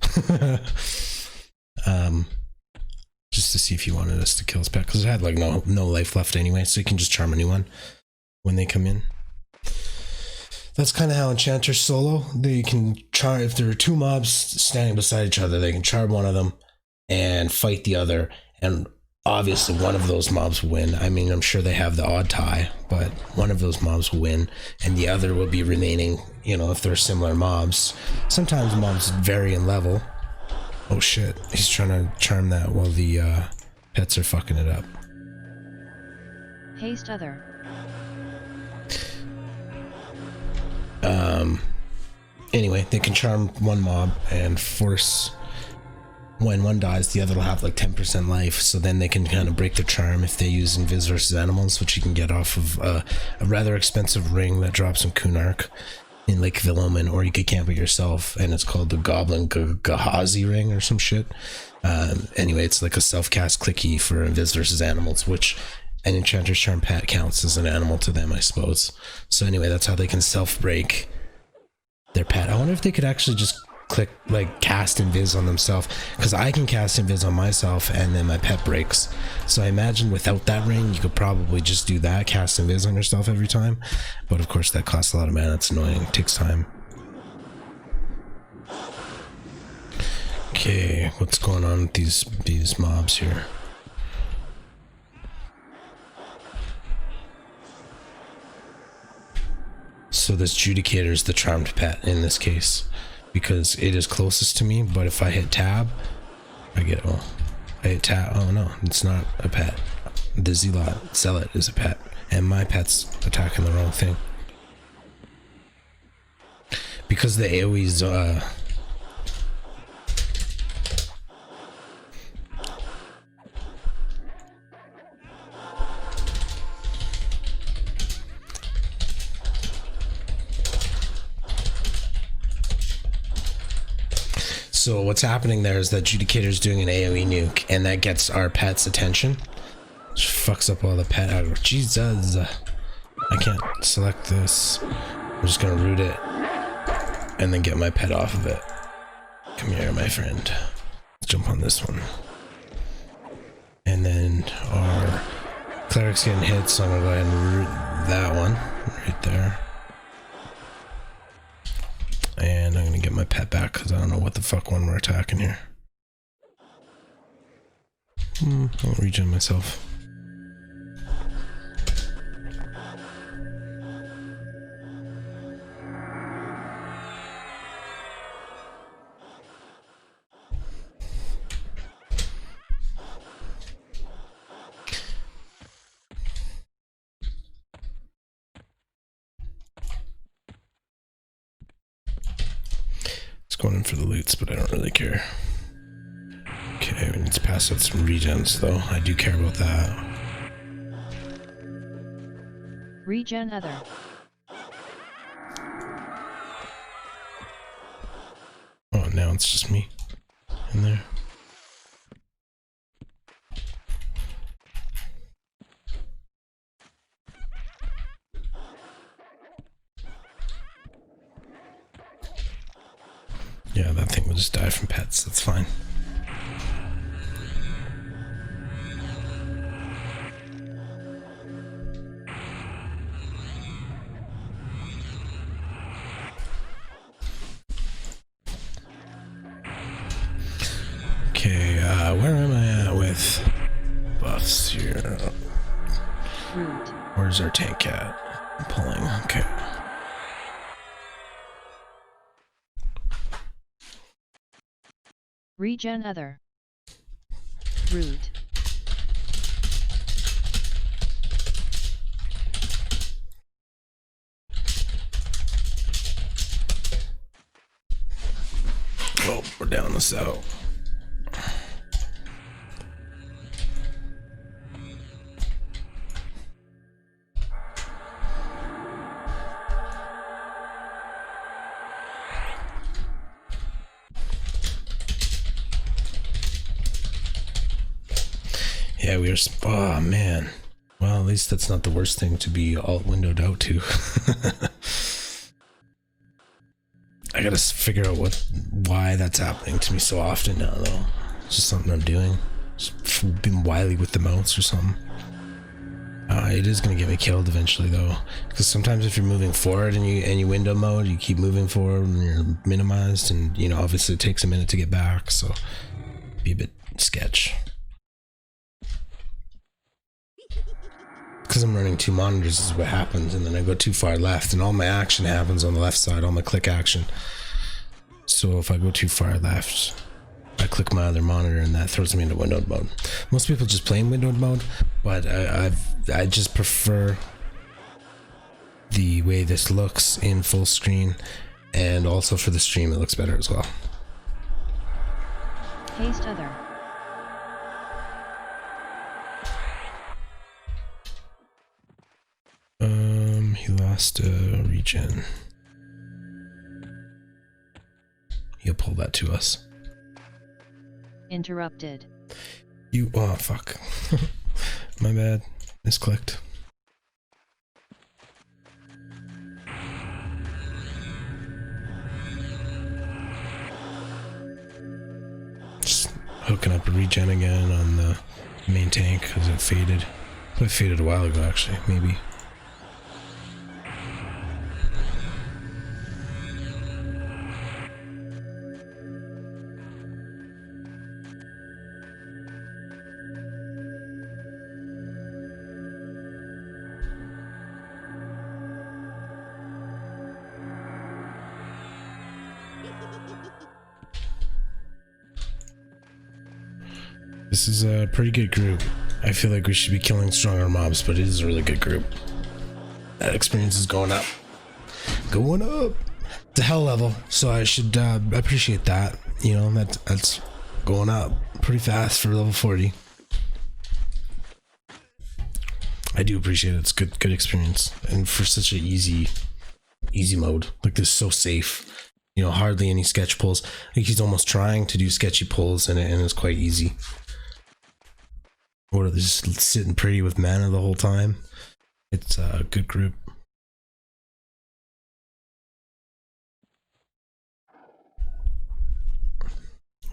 Just to see if he wanted us to kill his pet, because it had like no life left anyway, so you can just charm a new one when they come in. That's kind of how enchanters solo. They can charm, if there are 2 mobs standing beside each other, they can charm one of them and fight the other, and obviously one of those mobs will win. I mean, I'm sure they have the odd tie, but one of those mobs will win, and the other will be remaining, you know, if they're similar mobs. Sometimes mobs vary in level. Oh shit, he's trying to charm that while the pets are fucking it up. Haste other. Anyway, they can charm one mob and force, when one dies, the other will have like 10% life, so then they can kind of break their charm if they use Invis versus Animals, which you can get off of a rather expensive ring that drops in Kunark in Lake Villoman, or you could camp it yourself, and it's called the Goblin Gahazi ring or some shit. Anyway, it's like a self-cast clicky for Invis versus Animals, which an Enchanter's Charm pet counts as an animal to them, I suppose. So anyway, that's how they can self-break their pet. I wonder if they could actually just click, like, cast Invis on themselves, because I can cast Invis on myself and then my pet breaks. So I imagine without that ring, you could probably just do that, cast Invis on yourself every time. But of course, that costs a lot of mana. It's annoying. It takes time. Okay, what's going on with these mobs here? So this Judicator is the charmed pet in this case, because it is closest to me, but if I hit tab, I get all. I attack. Oh no, it's not a pet. The Zealot is a pet, and my pet's attacking the wrong thing. Because the AoE's So what's happening there is that Judicator's doing an AoE nuke, and that gets our pet's attention. Which fucks up all the pet aggro. Jesus. I can't select this. I'm just gonna root it. And then get my pet off of it. Come here, my friend. Let's jump on this one. And then our cleric's getting hit, so I'm gonna go ahead and root that one. Right there. And I'm gonna get my pet back because I don't know what the fuck one we're attacking here. I'll regen myself. Going in for the loots, but I don't really care. Okay, we need to pass out some regens, though. I do care about that. Regen other. Oh, now it's just me in there. Yeah, that thing will just die from pets. That's fine. Okay, where am I at with buffs here? Root. Where's our tank at? I'm pulling. Okay. Regen other. Root. Oh, we're down the cell. Yeah, we are. Oh man. Well, at least that's not the worst thing to be alt windowed out to. I gotta figure out why that's happening to me so often now, though. It's just something I'm doing. Just being wily with the mouse or something. It is gonna get me killed eventually, though, because sometimes if you're moving forward and you window mode, you keep moving forward and you're minimized, and you know obviously it takes a minute to get back, so be a bit sketch. Because I'm running two monitors is what happens, and then I go too far left and all my action happens on the left side, all my click action. So if I go too far left, I click my other monitor and that throws me into windowed mode. Most people just play in windowed mode, but I just prefer the way this looks in full screen, and also for the stream it looks better as well. Haste other. He lost a regen. He'll pull that to us. Interrupted. Oh fuck. My bad. Misclicked. Just hooking up a regen again on the main tank because it faded. It faded a while ago actually, maybe. This is a pretty good group. I feel like we should be killing stronger mobs, but it is a really good group. That experience is going up. Going up! It's a hell level, so I should appreciate that. You know, that's going up pretty fast for level 40. I do appreciate it. It's good experience. And for such an easy mode. Like, this is so safe. You know, hardly any sketch pulls. I think he's almost trying to do sketchy pulls, and it's quite easy. Or just sitting pretty with mana the whole time. It's a good group.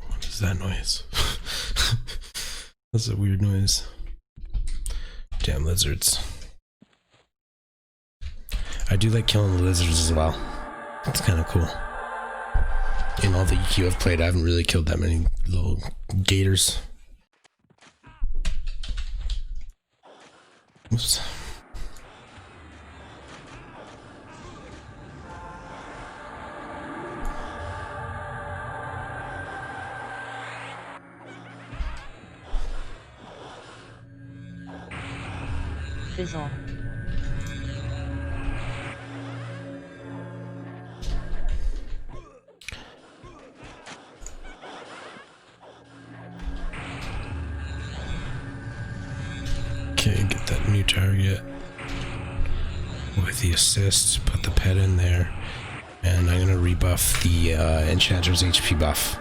What is that noise? That's a weird noise. Damn lizards. I do like killing the lizards as well. It's kind of cool. In all the EQ I've played, I haven't really killed that many little gators. Oops. Fizzle. Okay, get that new target with the assist, put the pet in there, and I'm gonna rebuff the Enchanter's HP buff.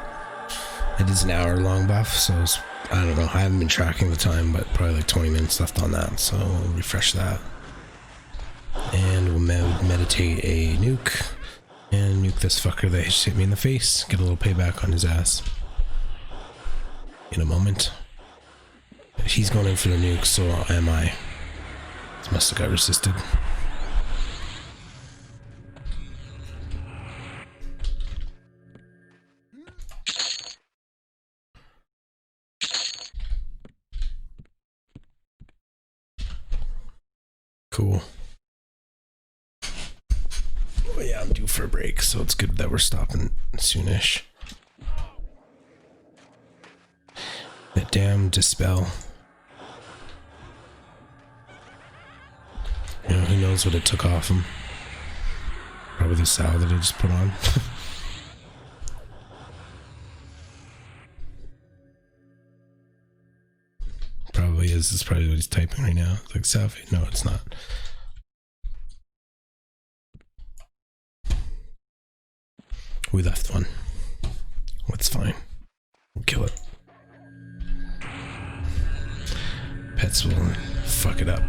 It is an hour-long buff, so it's, I don't know, I haven't been tracking the time, but probably like 20 minutes left on that, so we'll refresh that. And we'll meditate a nuke, and nuke this fucker that just hit me in the face, get a little payback on his ass. In a moment. He's going in for the nuke, so am I. This must have got resisted. Cool. Oh yeah, I'm due for a break, so it's good that we're stopping soonish. That damn dispel. You know, who knows what it took off him. Probably the salve that I just put on. Probably is. It's probably what he's typing right now. It's like salve. No, it's not. We left one. That's fine. We'll kill it. Pets will fuck it up.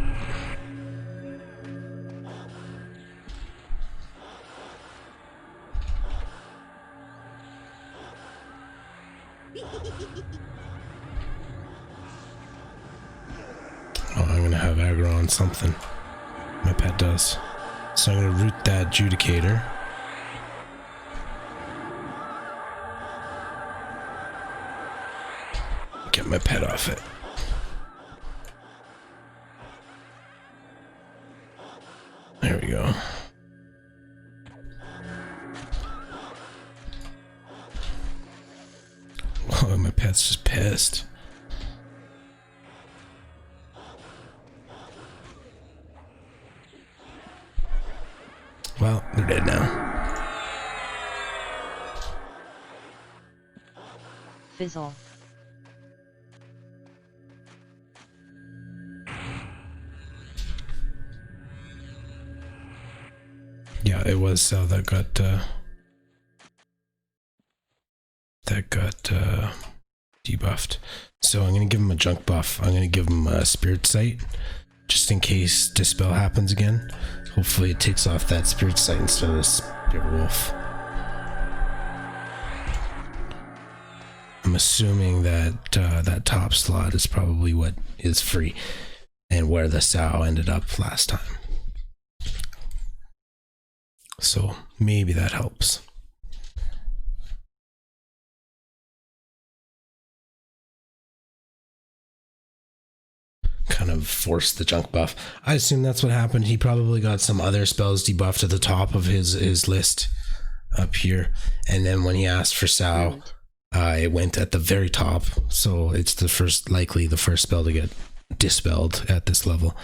Oh, I'm gonna have aggro on something. My pet does. So I'm gonna root that Judicator. Get my pet off it. There we go. Oh, my pet's just pissed. Well, they're dead now. Fizzle. Yeah, it was Cell that got debuffed. So I'm gonna give him a junk buff. I'm gonna give him a spirit sight, just in case dispel happens again. Hopefully it takes off that spirit sight instead of the spirit wolf. I'm assuming that that top slot is probably what is free, and where the sow ended up last time. So maybe that helps. Kind of forced the junk buff. I assume that's what happened. He probably got some other spells debuffed at the top of his list up here, and then when he asked for Sow, It went at the very top, so it's likely the first spell to get dispelled at this level.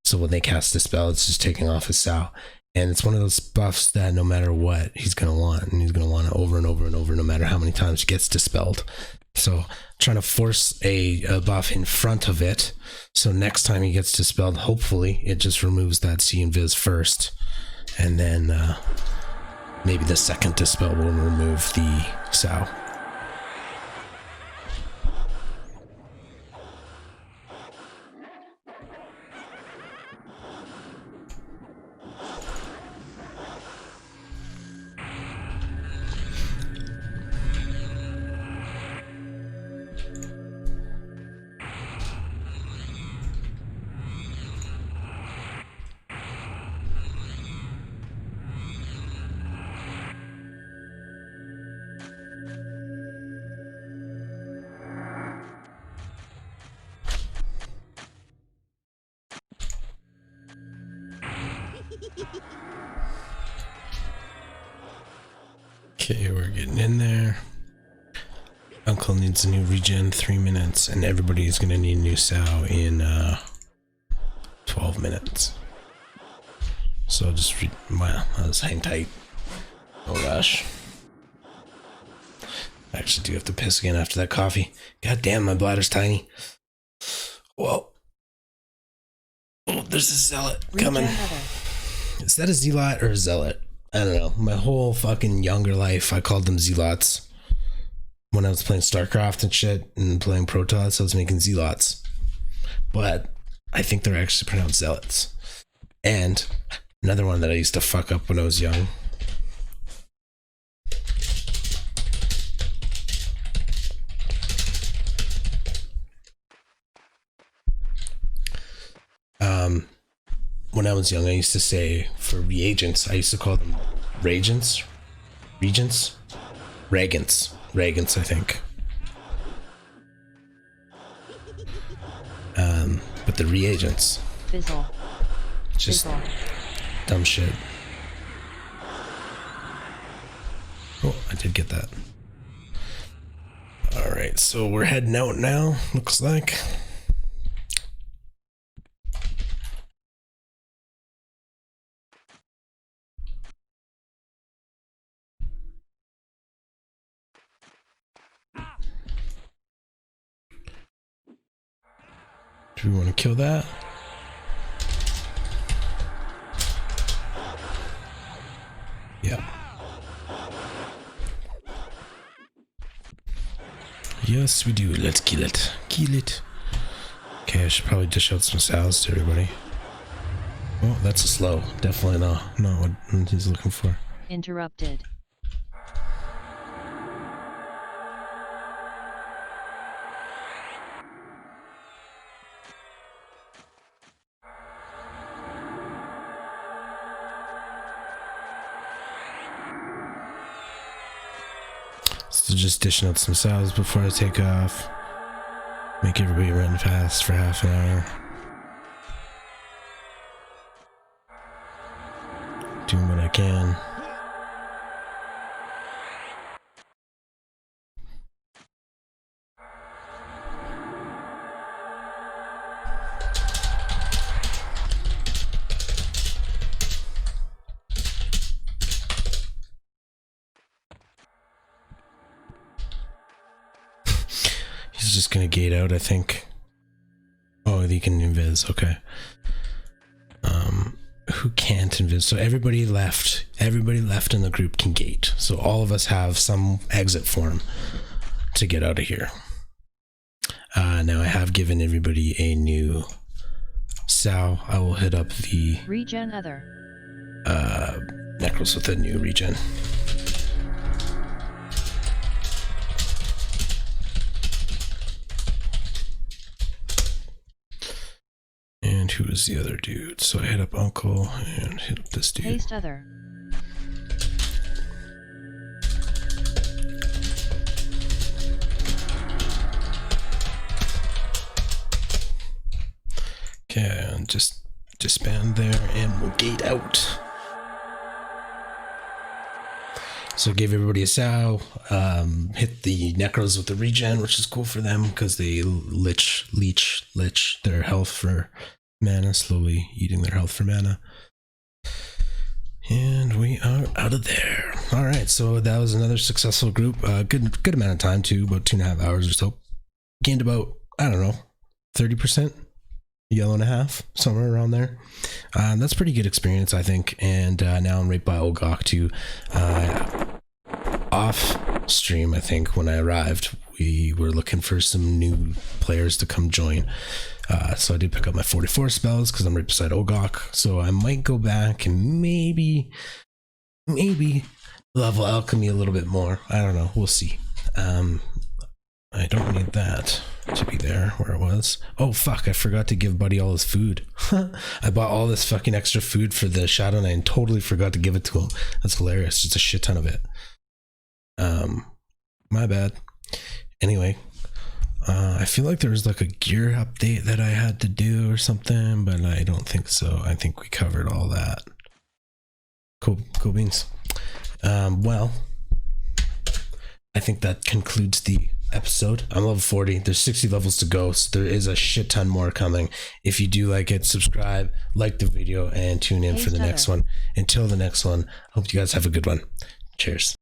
So when they cast Dispel, it's just taking off his Sao. And it's one of those buffs that no matter what, he's going to want. And he's going to want it over and over and over, no matter how many times it gets dispelled. So trying to force a buff in front of it. So next time he gets dispelled, hopefully it just removes that C Invis first. And then maybe the second dispel will remove the Sao. Okay, we're getting in there. Uncle needs a new regen, 3 minutes, and everybody's gonna need a new Sao in 12 minutes. So I'll just hang tight. Oh gosh. I actually do have to piss again after that coffee. God damn, my bladder's tiny. Whoa. Oh, there's a zealot coming. Is that a zealot or a zealot? I don't know. My whole fucking younger life, I called them zealots. When I was playing StarCraft and shit and playing Protoss, I was making zealots. But I think they're actually pronounced zealots. And another one that I used to fuck up when I was young. When I was young, I used to say for reagents, I used to call them regents, regents, I think. But the reagents, Fizzle. just Fizzle. dumb shit. Oh, I did get that. All right, so we're heading out now, looks like. Do we want to kill that? Yeah. Yes, we do. Let's kill it. Kill it. Okay, I should probably dish out some sows to everybody. Oh, that's a slow. Definitely not what he's looking for. Interrupted. So just dishing out some sows before I take off. Make everybody run fast for half an hour. Doing what I can. He's just gonna gate out, I think. Oh, he can invis, okay. Who can't invis? So everybody left in the group can gate. So all of us have some exit form to get out of here. Now I have given everybody a new Sao. I will hit up the Regen other. necklace with a new regen. And who is the other dude? So I hit up Uncle and hit up this dude. Paste other. Okay, and just disband there and we'll gate out. So I gave everybody a sow, hit the necros with the regen, which is cool for them because they leech their health for mana, slowly eating their health for mana. And we are out of there. All right, so that was another successful group. Good amount of time too, about 2.5 hours or so. Gained about, I don't know, 30%, yellow and a half, somewhere around there. That's pretty good experience, I think. And now I'm right by Ogok too. Off stream, I think when I arrived, we were looking for some new players to come join. So I did pick up my 44 spells because I'm right beside Ogok. So I might go back and maybe level alchemy a little bit more. I don't know. We'll see. I don't need that to be there where it was. Oh fuck, I forgot to give Buddy all his food. I bought all this fucking extra food for the Shadow Knight and totally forgot to give it to him. That's hilarious. Just a shit ton of it. My bad. Anyway, I feel like there was like a gear update that I had to do or something, but I don't think so. I think we covered all that. Cool beans. Well, I think that concludes the episode. I'm level 40. There's 60 levels to go, so there is a shit ton more coming. If you do like it, subscribe, like the video, and tune in for the next one. Until the next one, hope you guys have a good one. Cheers.